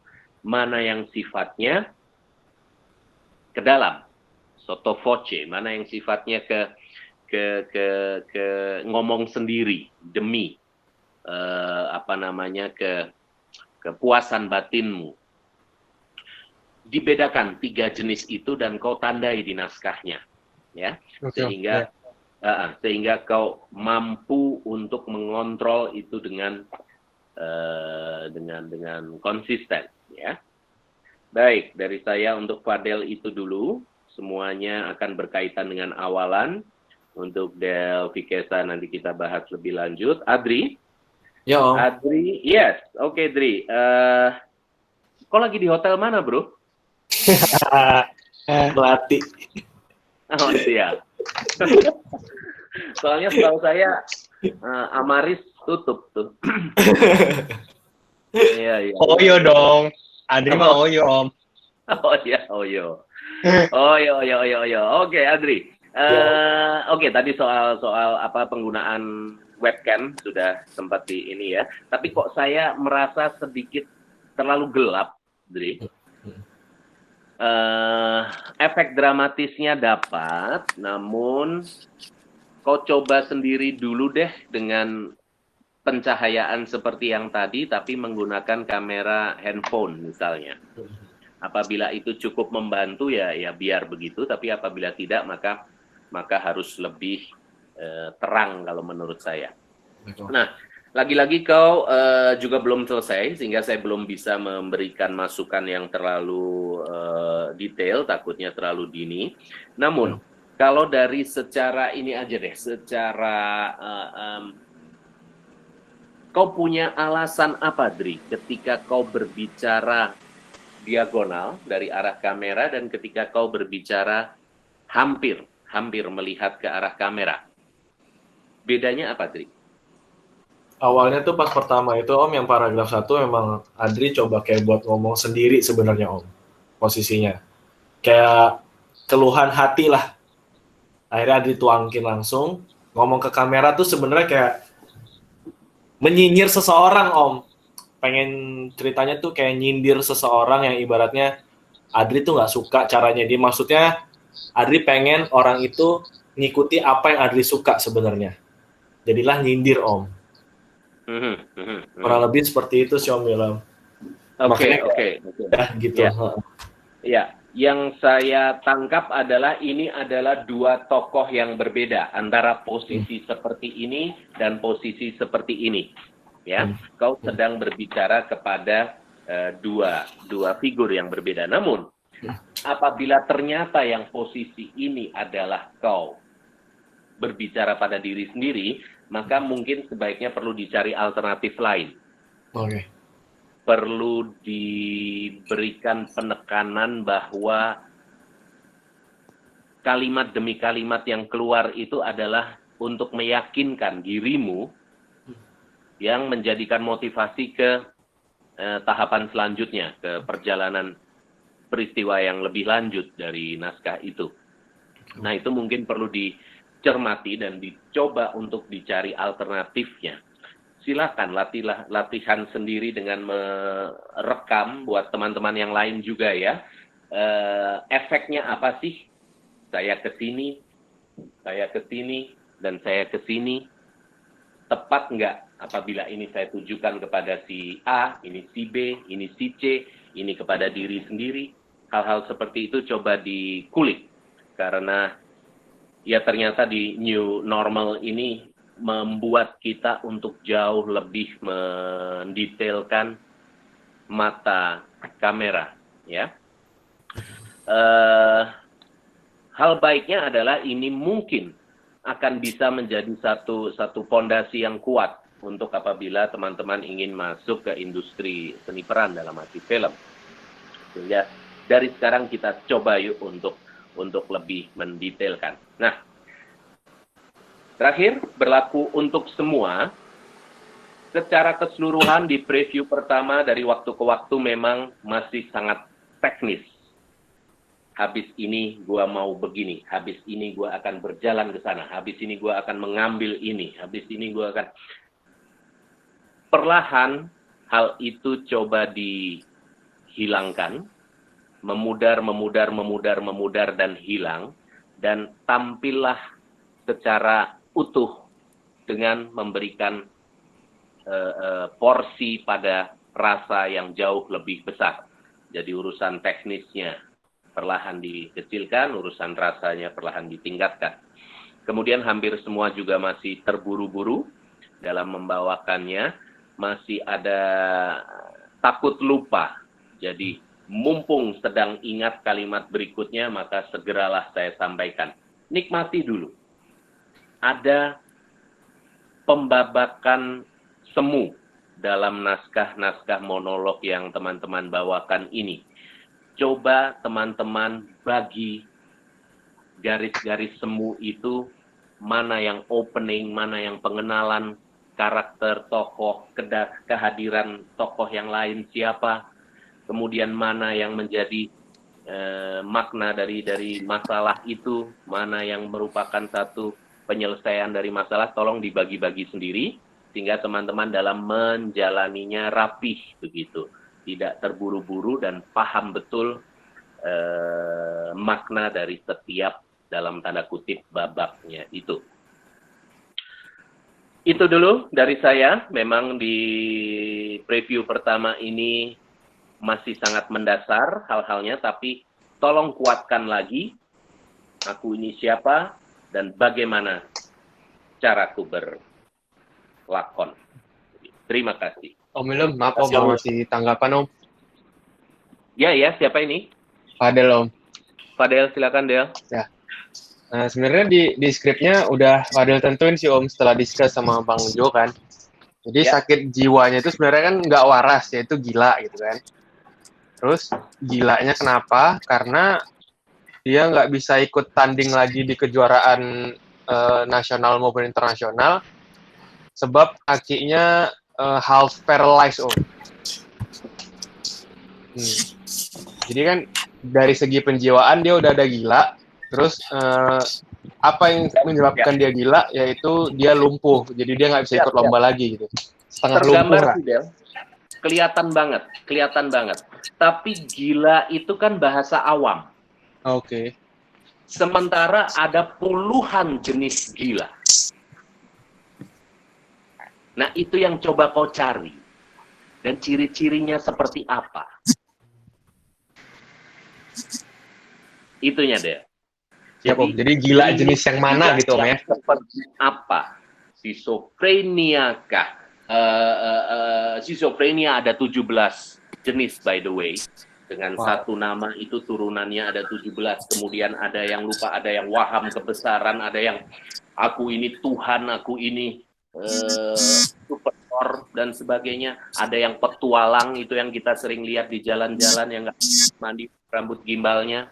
mana yang sifatnya ke dalam, sotto voce, mana yang sifatnya ke ngomong sendiri demi kepuasan batinmu. Dibedakan 3 jenis itu dan kau tandai di naskahnya, ya, sehingga kau mampu untuk mengontrol itu dengan konsisten, ya. Baik, dari saya untuk Fadel itu dulu. Semuanya akan berkaitan dengan awalan. Untuk Del Vikesa nanti kita bahas lebih lanjut. Adri? Ya, Om. Adri, yes. Oke, Dri. Kau lagi di hotel mana, bro? Melati. Oh, siap. Soalnya setahu saya Amaris tutup tuh. Iya. Oyo dong. Adri mah Oyo, Om. Oyo. Oke, Adri. Oke, tadi soal penggunaan webcam sudah sempat di ini ya. Tapi kok saya merasa sedikit terlalu gelap, Dri. Efek dramatisnya dapat, namun kau coba sendiri dulu deh dengan pencahayaan seperti yang tadi, tapi menggunakan kamera handphone misalnya. Apabila itu cukup membantu ya biar begitu, tapi apabila tidak maka harus lebih terang kalau menurut saya. Nah, lagi-lagi kau juga belum selesai, sehingga saya belum bisa memberikan masukan yang terlalu detail, takutnya terlalu dini. Namun, kalau dari secara ini aja deh, secara kau punya alasan apa, Dri, ketika kau berbicara diagonal dari arah kamera dan ketika kau berbicara hampir melihat ke arah kamera? Bedanya apa, Dri? Awalnya tuh pas pertama itu, Om, yang paragraf 1 memang Adri coba kayak buat ngomong sendiri sebenarnya, Om. Posisinya. Kayak keluhan hati lah. Akhirnya Adri tuangkin langsung. Ngomong ke kamera tuh sebenarnya kayak menyinyir seseorang, Om. Pengen ceritanya tuh kayak nyindir seseorang yang ibaratnya Adri tuh nggak suka caranya dia. Maksudnya Adri pengen orang itu ngikuti apa yang Adri suka sebenarnya. Jadilah nyindir, Om. Kurang lebih seperti itu sih, Om Ilham. Oke. Gitu. Ya, yang saya tangkap adalah ini adalah 2 tokoh yang berbeda antara posisi seperti ini dan posisi seperti ini. Ya, kau sedang berbicara kepada dua figur yang berbeda. Namun, apabila ternyata yang posisi ini adalah kau berbicara pada diri sendiri, maka mungkin sebaiknya perlu dicari alternatif lain. Oke. Perlu diberikan penekanan bahwa kalimat demi kalimat yang keluar itu adalah untuk meyakinkan dirimu yang menjadikan motivasi ke tahapan selanjutnya, ke perjalanan peristiwa yang lebih lanjut dari naskah itu. Nah, itu mungkin perlu dicermati dan dicoba untuk dicari alternatifnya. Silakan latihan sendiri dengan merekam buat teman-teman yang lain juga ya. Efeknya apa sih? Saya ke sini, dan saya ke sini. Tepat nggak apabila ini saya tujukan kepada si A, ini si B, ini si C, ini kepada diri sendiri. Hal-hal seperti itu coba dikulik. Karena ya ternyata di new normal ini membuat kita untuk jauh lebih mendetailkan mata kamera, ya. Hal baiknya adalah ini mungkin akan bisa menjadi satu fondasi yang kuat untuk apabila teman-teman ingin masuk ke industri seni peran dalam arti film. Sehingga dari sekarang kita coba yuk untuk lebih mendetailkan. Nah, terakhir berlaku untuk semua. Secara keseluruhan di preview pertama dari waktu ke waktu memang masih sangat teknis. Habis ini gua mau begini, habis ini gua akan berjalan ke sana, habis ini gua akan mengambil ini, habis ini gua akan... Perlahan hal itu coba dihilangkan, memudar dan hilang, dan tampillah secara utuh dengan memberikan porsi pada rasa yang jauh lebih besar. Jadi urusan teknisnya perlahan dikecilkan, urusan rasanya perlahan ditingkatkan. Kemudian hampir semua juga masih terburu-buru dalam membawakannya, masih ada takut lupa. Jadi mumpung sedang ingat kalimat berikutnya, maka segeralah saya sampaikan. Nikmati dulu. Ada pembabakan semu dalam naskah-naskah monolog yang teman-teman bawakan ini. Coba teman-teman bagi garis-garis semu itu, mana yang opening, mana yang pengenalan karakter tokoh, kehadiran tokoh yang lain siapa, kemudian mana yang menjadi makna dari masalah itu, mana yang merupakan satu penyelesaian dari masalah, tolong dibagi-bagi sendiri, sehingga teman-teman dalam menjalaninya rapih begitu, tidak terburu-buru dan paham betul makna dari setiap dalam tanda kutip babaknya itu. Itu dulu dari saya. Memang di preview pertama ini masih sangat mendasar hal-halnya, tapi tolong kuatkan lagi aku ini siapa dan bagaimana caraku lakon. Terima kasih. Om Ilham, maaf Om, masih tanggapan Om. Ya, siapa ini? Fadel Om. Fadel, silakan Del. Ya. Nah, sebenarnya di skripnya udah Fadel tentuin sih Om setelah discuss sama Bang Jo kan. Jadi sakit jiwanya itu sebenarnya kan nggak waras, yaitu gila gitu kan. Terus gilanya kenapa? Karena dia nggak bisa ikut tanding lagi di kejuaraan nasional maupun internasional, sebab kakinya half paralyzed Om. Jadi kan dari segi penjiwaan dia udah ada gila, terus apa yang menyebabkan dia gila, yaitu dia lumpuh, jadi dia nggak bisa ikut lomba lagi gitu. Setengah tergambar lumpuh sih Del. Kelihatan banget. Tapi gila itu kan bahasa awam. Oke. Sementara ada puluhan jenis gila. Nah, itu yang coba kau cari. Dan ciri-cirinya seperti apa. Itunya deh. Siap Om. Jadi gila jenis yang mana gitu Om ya? Seperti apa? Schizophrenia kah? Schizophrenia ada 17 jenis by the way. Dengan satu nama itu turunannya ada 17. Kemudian ada yang lupa, ada yang waham kebesaran, ada yang aku ini Tuhan, aku ini super dan sebagainya. Ada yang petualang, itu yang kita sering lihat di jalan-jalan yang nggak mandi rambut gimbalnya.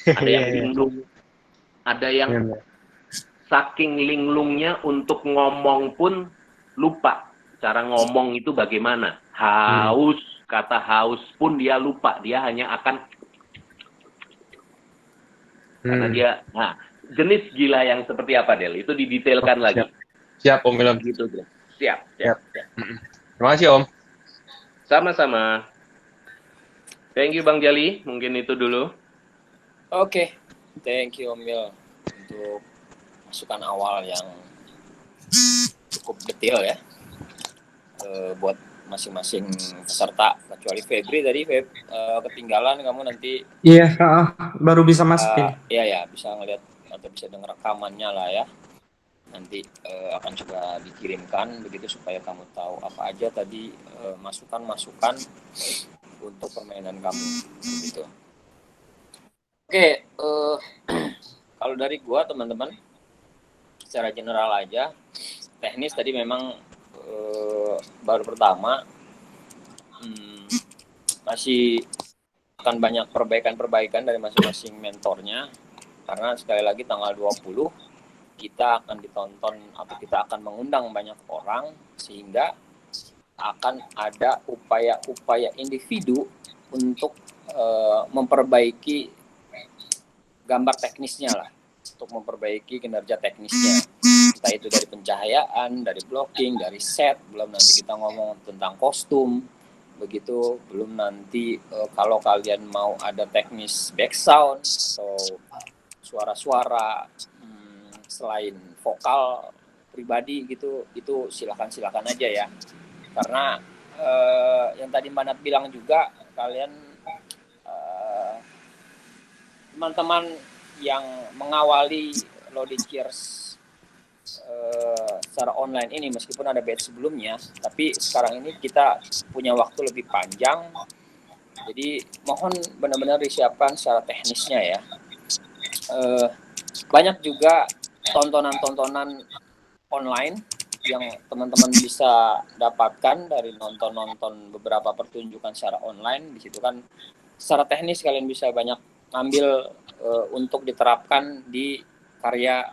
Ada yang linglung, ada yang saking linglungnya untuk ngomong pun lupa cara ngomong itu bagaimana. Haus, kata haus pun dia lupa, dia hanya akan karena dia. Nah, jenis gila yang seperti apa Del? Itu didetailkan lagi. Siap Om Ilham. Gitu, siap. Terima kasih Om. Sama-sama. Thank you Bang Jali, mungkin itu dulu. Oke. Thank you Om Il untuk masukan awal yang cukup detail ya. Buat masing-masing peserta, kecuali Febri tadi ketinggalan, kamu nanti baru bisa masukin. Iya bisa ngeliat atau bisa denger rekamannya lah ya. nanti akan coba dikirimkan begitu supaya kamu tahu apa aja tadi masukan-masukan untuk permainan kamu begitu. Oke, kalau dari gua teman-teman secara general aja, teknis tadi memang baru pertama, masih akan banyak perbaikan-perbaikan dari masing-masing mentornya, karena sekali lagi tanggal 20 kita akan ditonton atau kita akan mengundang banyak orang, sehingga akan ada upaya-upaya individu untuk memperbaiki gambar teknisnya lah, untuk memperbaiki kinerja teknisnya, entah itu dari pencahayaan, dari blocking, dari set, belum nanti kita ngomong tentang kostum, begitu, belum nanti kalau kalian mau ada teknis back sound atau suara-suara selain vokal pribadi gitu, itu silakan aja ya, karena yang tadi Mbak Nat bilang juga, kalian teman-teman yang mengawali Loaded Cheers secara online ini, meskipun ada batch sebelumnya, tapi sekarang ini kita punya waktu lebih panjang, jadi mohon benar-benar disiapkan secara teknisnya ya. Banyak juga tontonan-tontonan online yang teman-teman bisa dapatkan dari nonton beberapa pertunjukan secara online. Di situ kan secara teknis kalian bisa banyak ngambil untuk diterapkan di karya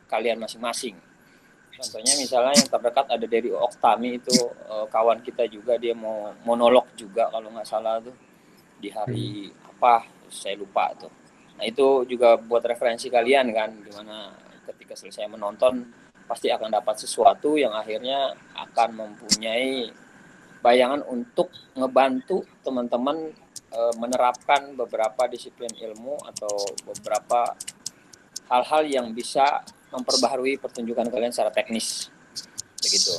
kalian masing-masing. Contohnya misalnya yang terdekat ada dari Oktami, itu kawan kita juga, dia mau monolog juga kalau nggak salah tuh di hari apa, saya lupa tuh. Nah itu juga buat referensi kalian kan, dimana ketika selesai menonton pasti akan dapat sesuatu yang akhirnya akan mempunyai bayangan untuk ngebantu teman-teman menerapkan beberapa disiplin ilmu atau beberapa hal-hal yang bisa memperbaharui pertunjukan kalian secara teknis begitu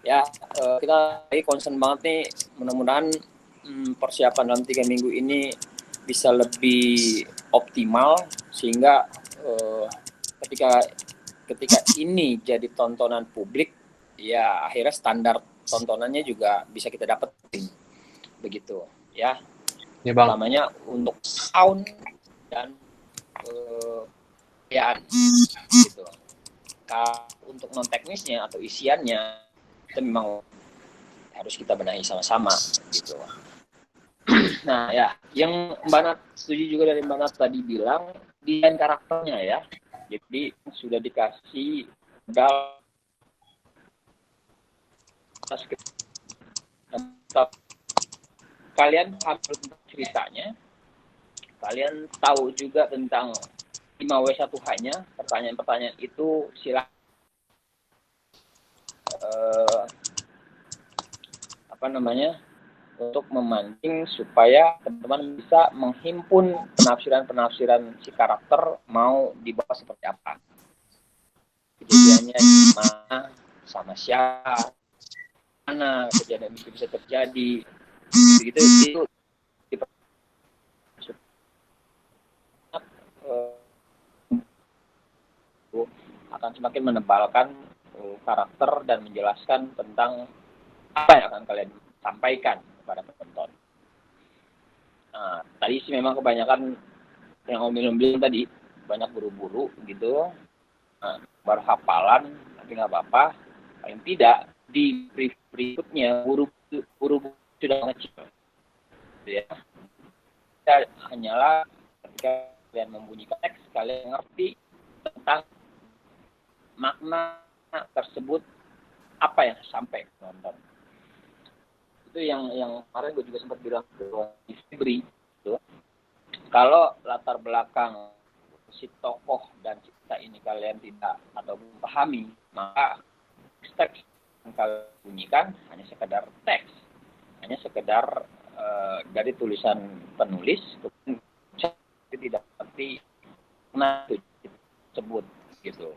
ya. Kita concern banget nih, mudah-mudahan persiapan dalam 3 minggu ini bisa lebih optimal, sehingga ketika ini jadi tontonan publik ya, akhirnya standar tontonannya juga bisa kita dapetin begitu ya. Ya Bang. Namanya untuk sound dan ya gitu. Untuk non teknisnya atau isiannya itu memang harus kita benahi sama-sama gitu. Nah ya, yang Mbak Nat setuju juga dari Mbak Nat tadi bilang desain karakternya ya. Jadi sudah dikasih modal kalian hafal ceritanya, kalian tahu juga tentang 5W1H-nya, pertanyaan-pertanyaan itu silakan untuk memancing supaya teman-teman bisa menghimpun penafsiran-penafsiran si karakter mau dibawa seperti apa, kejadiannya gimana, sama siapa, mana kejadian itu bisa terjadi, begitu itu akan semakin menebalkan karakter dan menjelaskan tentang apa yang akan kalian sampaikan kepada penonton. Nah, tadi sih memang kebanyakan yang Om Ilham bilang tadi, banyak buru-buru gitu, baru hafalan, tapi nggak apa-apa. Paling tidak di berikutnya buru-buru sudah ngecil, ya. Kita hanyalah ketika kalian membunyikan teks, kalian ngerti tentang makna tersebut, apa yang sampai ke penonton. Itu yang kemarin gue juga sempat bilang ke Febri, gitu. Kalau latar belakang si tokoh dan cerita ini kalian tidak atau belum pahami, maka teks yang kalian bunyikan hanya sekedar teks, hanya sekedar dari tulisan penulis, tidak seperti makna tersebut gitu.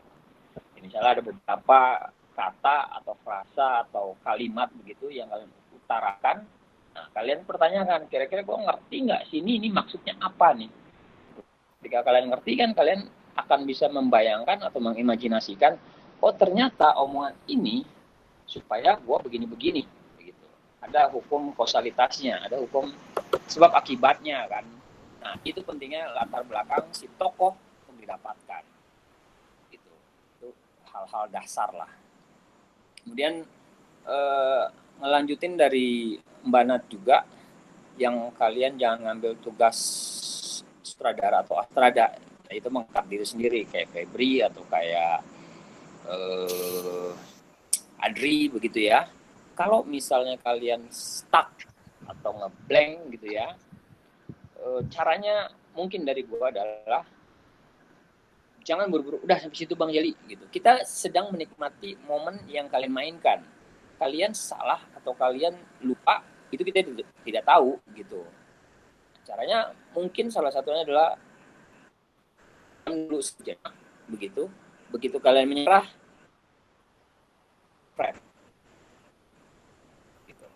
Misalnya ada beberapa kata atau frasa atau kalimat begitu yang kalian utarakan, nah kalian pertanyakan, kira-kira gue ngerti nggak sini ini maksudnya apa nih? Ketika kalian ngerti kan, kalian akan bisa membayangkan atau mengimajinasikan, oh ternyata omongan ini supaya gue begini-begini, begitu. Ada hukum kausalitasnya, ada hukum sebab akibatnya kan. Nah itu pentingnya latar belakang si tokoh untuk didapatkan, gitu. Itu hal-hal dasar lah. Kemudian ngelanjutin dari Mbak Nat juga, yang kalian jangan ngambil tugas sutradara atau astrada, itu mengangkat diri sendiri kayak Febri atau kayak Adri begitu ya. Kalau misalnya kalian stuck atau ngeblank gitu ya, caranya mungkin dari gua adalah jangan buru-buru udah sampai situ Bang Jali gitu. Kita sedang menikmati momen yang kalian mainkan. Kalian salah atau kalian lupa itu kita tidak tahu gitu. Caranya mungkin salah satunya adalah dulu saja begitu. Begitu kalian menyerah, frame. Gitu.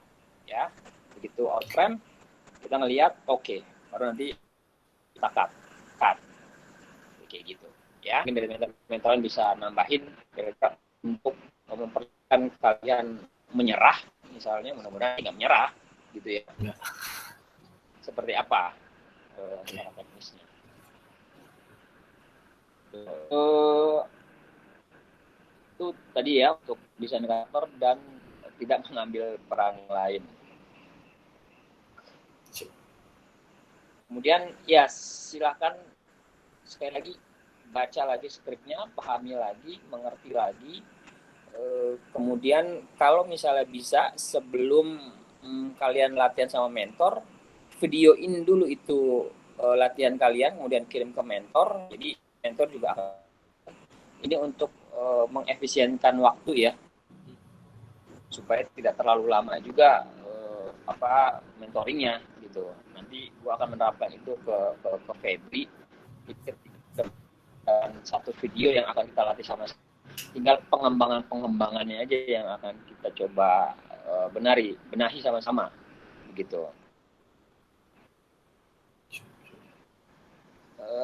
Ya. Begitu out frame, kita ngelihat oke, baru nanti kita cut. Kayak gitu. Ya, mungkin dari mental bisa nambahin kira-kira untuk memperlihatkan kalian menyerah, misalnya mudah-mudahan nggak menyerah gitu ya. Seperti apa cara teknisnya? Itu tadi ya untuk desain karakter dan tidak mengambil peran lain. Kemudian ya silakan sekali lagi baca lagi skripnya, pahami lagi, mengerti lagi. Kemudian kalau misalnya bisa sebelum kalian latihan sama mentor, videoin dulu itu latihan kalian, kemudian kirim ke mentor. Jadi mentor juga ini untuk mengefisienkan waktu ya, supaya tidak terlalu lama juga mentoringnya gitu. Nanti gua akan menerapkan itu ke Febri dan satu video yang akan kita latih sama, tinggal pengembangannya aja yang akan kita coba benahi sama-sama begitu.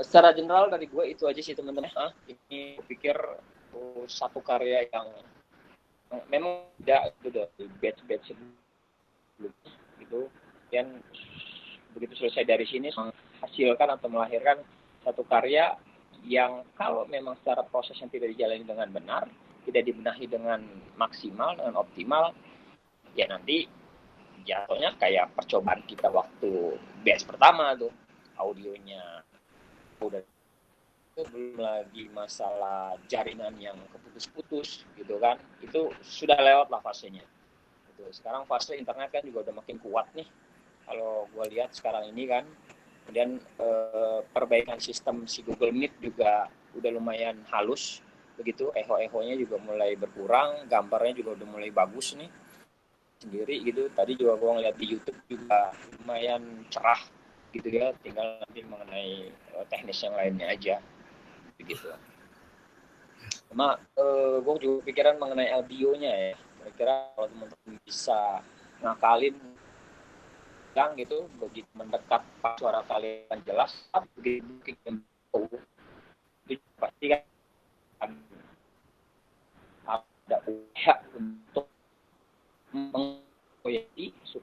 Secara general dari gue itu aja sih teman-teman. Ini pikir satu karya yang memang tidak udah batch gitu, dan begitu selesai dari sini menghasilkan atau melahirkan satu karya yang kalau memang secara prosesnya tidak dijalani dengan benar, tidak dibenahi dengan maksimal, dengan optimal, ya nanti jatuhnya kayak percobaan kita waktu batch pertama tuh, audionya udah, belum lagi masalah jaringan yang keputus-putus gitu kan, itu sudah lewat lah fasenya. Gitu. Sekarang fase internet kan juga udah makin kuat nih, kalau gue lihat sekarang ini kan. Kemudian perbaikan sistem si Google Meet juga udah lumayan halus begitu, echo-echonya juga mulai berkurang, gambarnya juga udah mulai bagus nih sendiri gitu. Tadi juga gue ngeliat di YouTube juga lumayan cerah gitu ya, tinggal nanti mengenai teknis yang lainnya aja begitu. Cuma gue juga pikiran mengenai audionya ya, kira-kira kalau teman-teman bisa ngakalin gitu, begitu mendekat suara kalian jelas, begitu itu pasti kan ada upaya untuk mengoyaki itu,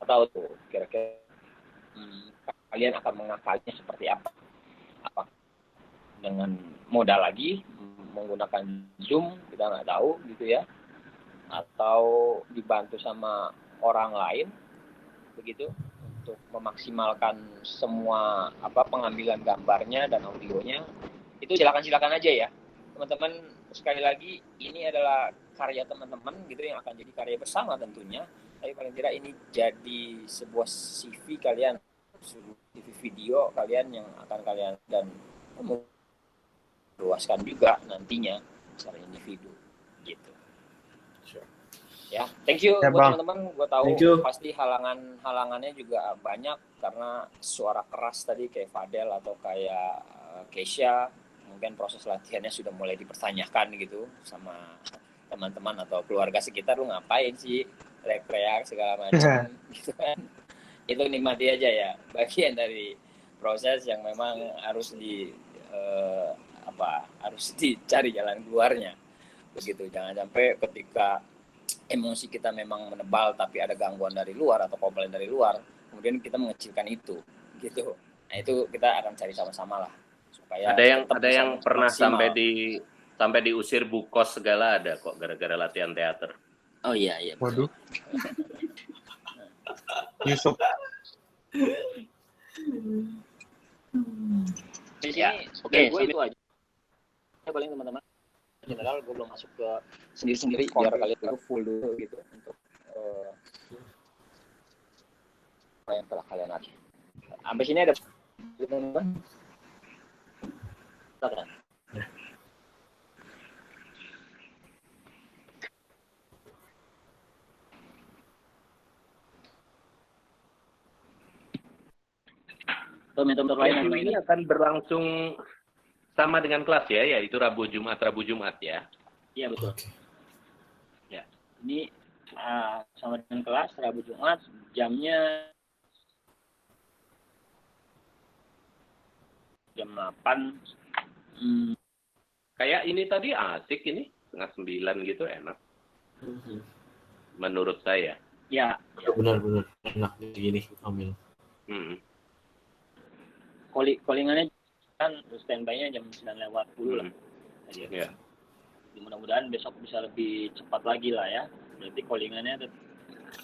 atau tuh kira-kira kalian akan mengakalinya seperti apa dengan modal lagi menggunakan Zoom, kita nggak tahu gitu ya, atau dibantu sama orang lain begitu untuk memaksimalkan semua pengambilan gambarnya dan audionya. Itu silakan aja ya teman-teman. Sekali lagi ini adalah karya teman-teman gitu yang akan jadi karya bersama tentunya, tapi paling tidak ini jadi sebuah CV kalian, CV video kalian yang akan kalian dan luaskan juga nantinya secara individu gitu. Ya, thank you ya, buat teman-teman. Gue tahu pasti halangannya juga banyak karena suara keras tadi kayak Fadel atau kayak Keisha, mungkin proses latihannya sudah mulai dipertanyakan gitu sama teman-teman atau keluarga sekitar, lu ngapain sih teriak-teriak segala macam gitu kan. itu nikmati aja ya, bagian dari proses yang memang harus harus dicari jalan keluarnya begitu. Jangan sampai ketika emosi kita memang menebal tapi ada gangguan dari luar atau komplain dari luar, kemudian kita mengecilkan itu gitu. Nah itu kita akan cari sama-sama lah supaya ada yang pernah maksimal. sampai diusir bukos segala ada kok gara-gara latihan teater. Oh iya. Waduh. Yusuf. Ya, oke, itu aja. Paling teman-teman general gue belum masuk ke sendiri-sendiri biar kalian dulu full dulu gitu untuk apa yang telah kalian lihat. Sampai sini ada teman-teman. Silakan. Mentor lain ini akan berlangsung sama dengan kelas ya, yaitu Rabu Jumat ya. Iya betul. Ya, ini sama dengan kelas Rabu Jumat, jamnya jam 8. Kayak ini tadi asik ini, 8:30 gitu enak. Menurut saya. Ya. Benar enak gini ambil. Callingannya kan standby-nya jam 9:10 lah. Iya. Mudah-mudahan besok bisa lebih cepat lagi lah ya. Berarti callingannya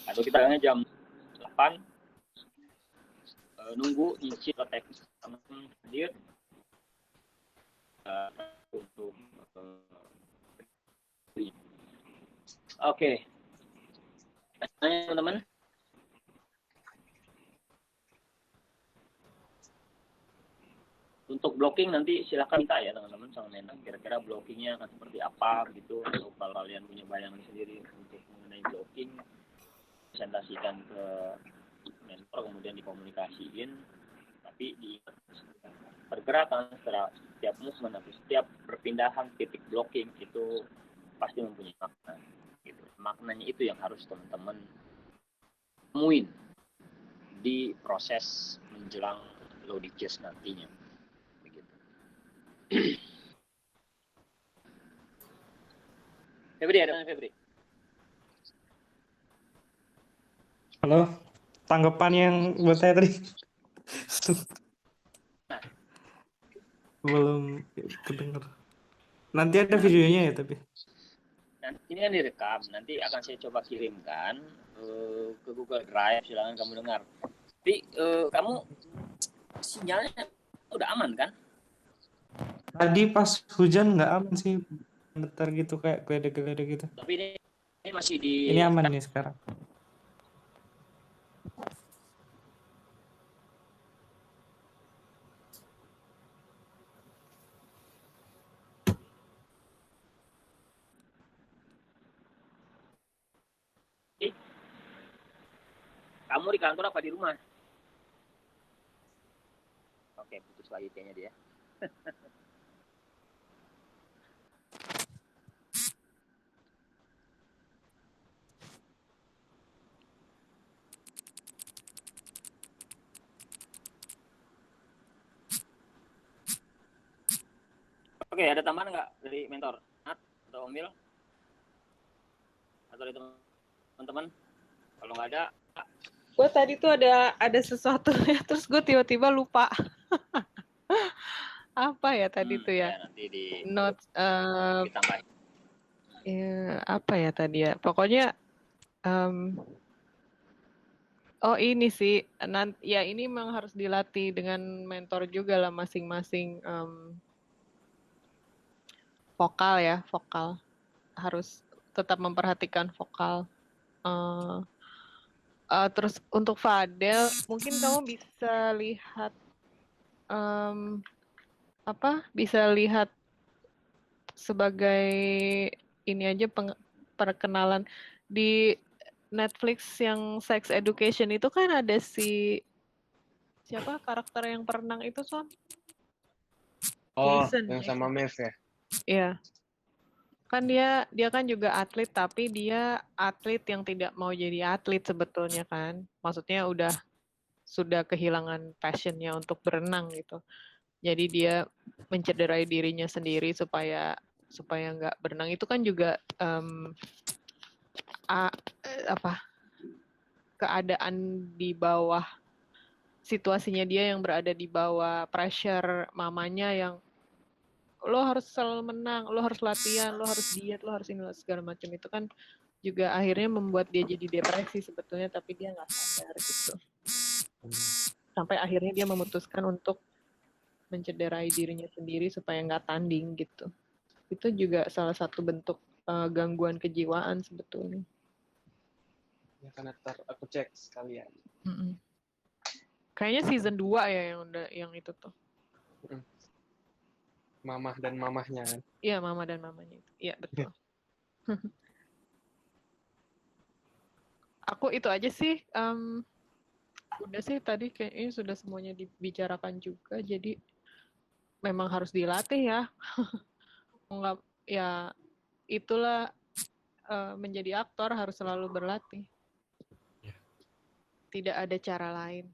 atau kita jam 8 nunggu nyicil teknis teman hadir untuk oke. Teman-teman. Untuk blocking nanti silakan minta ya teman-teman sama mentor. Kira-kira blockingnya akan seperti apa gitu. Atau kalau kalian punya bayangan sendiri untuk mengenai blocking, presentasikan ke mentor kemudian dikomunikasiin. Tapi diingat pergerakan secara setiap movement atau setiap perpindahan titik blocking itu pasti mempunyai makna. Gitu. Maknanya itu yang harus teman-teman temuin di proses menjelang low digest nantinya. Febri, ada Febri. Halo, tanggapan yang buat saya tadi belum kedengar. Nanti ada videonya ya tapi. Nanti ini kan direkam, nanti akan saya coba kirimkan ke Google Drive, silakan kamu dengar. Tapi kamu sinyalnya udah aman kan? Tadi pas hujan nggak aman sih, bentar gitu kayak geledek-geledek gitu. Tapi ini masih di. Ini aman nih sekarang. Kamu di kantor apa di rumah? Oke, putus lagi kayaknya dia. Oke, ada tambahan nggak dari mentor? Nat atau Omil? Atau dari teman-teman? Kalau nggak ada, gue tadi tuh ada sesuatu ya, terus gue tiba-tiba lupa. Apa ya tadi tuh ya? Nanti di notes ditambahin. Ya, apa ya tadi ya? Pokoknya oh ini sih, ya ini memang harus dilatih dengan mentor juga lah masing-masing. Vokal ya, vokal harus tetap memperhatikan vokal. Terus untuk Fadel, mungkin kamu bisa lihat bisa lihat sebagai ini aja perkenalan di Netflix yang Sex Education itu kan ada siapa karakter yang perenang itu Son? Oh, Jason, yang sama Mev ya? Iya. Kan dia kan juga atlet, tapi dia atlet yang tidak mau jadi atlet sebetulnya kan. Maksudnya udah sudah kehilangan passionnya untuk berenang gitu. Jadi dia mencederai dirinya sendiri supaya nggak berenang. Itu kan juga keadaan di bawah situasinya dia yang berada di bawah pressure mamanya yang lo harus selalu menang, lo harus latihan, lo harus diet, lo harus ini segala macam itu kan juga akhirnya membuat dia jadi depresi sebetulnya tapi dia nggak sadar gitu. Sampai akhirnya dia memutuskan untuk mencederai dirinya sendiri supaya nggak tanding gitu. Itu juga salah satu bentuk gangguan kejiwaan sebetulnya. Ya kan aku cek sekalian. Kayaknya season 2 ya yang itu tuh. Mamah dan mamahnya kan. Iya, mama dan mamanya itu. Iya, betul. Aku itu aja sih. Udah sih tadi kayaknya sudah semuanya dibicarakan juga. Jadi memang harus dilatih ya. Enggak, ya itulah menjadi aktor harus selalu berlatih. Tidak ada cara lain.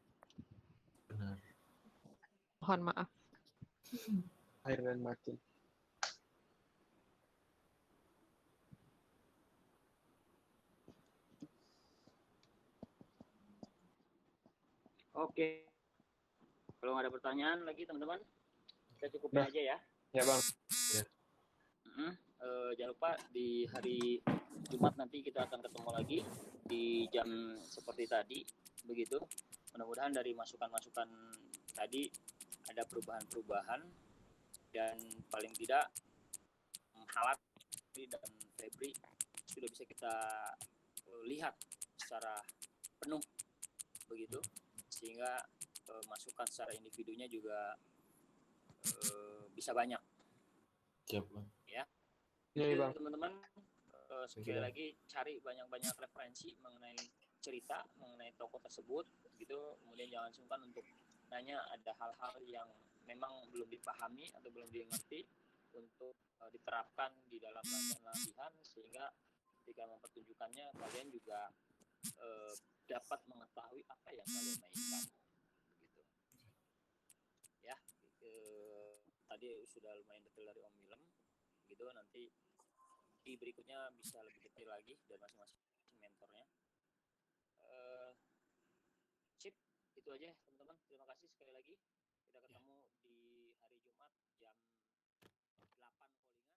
Benar. Mohon maaf. Air dan mati. Oke. Kalau nggak ada pertanyaan lagi teman-teman, kita cukupin aja ya. Ya bang. Ya. Jangan lupa di hari Jumat nanti kita akan ketemu lagi di jam seperti tadi. Begitu. Mudah-mudahan dari masukan-masukan tadi ada perubahan-perubahan dan paling tidak Halat dan Febri sudah bisa kita lihat secara penuh begitu, sehingga masukan secara individunya juga bisa banyak. Siap, Bang. Ya. Iya, Bang. Teman-teman sekali lagi cari banyak-banyak referensi mengenai cerita, mengenai tokoh tersebut gitu. Kemudian jangan sungkan untuk nanya ada hal-hal yang memang belum dipahami atau belum dimengerti untuk diterapkan di dalam latihan sehingga ketika mempertunjukkannya kalian juga dapat mengetahui apa yang kalian mainkan gitu ya. Tadi sudah lumayan detail dari Om Willem gitu, nanti di berikutnya bisa lebih detail lagi dan masing-masing mentornya. Sip, itu aja teman-teman, terima kasih sekali lagi, kita ketemu di hari Jumat jam 8 callingan.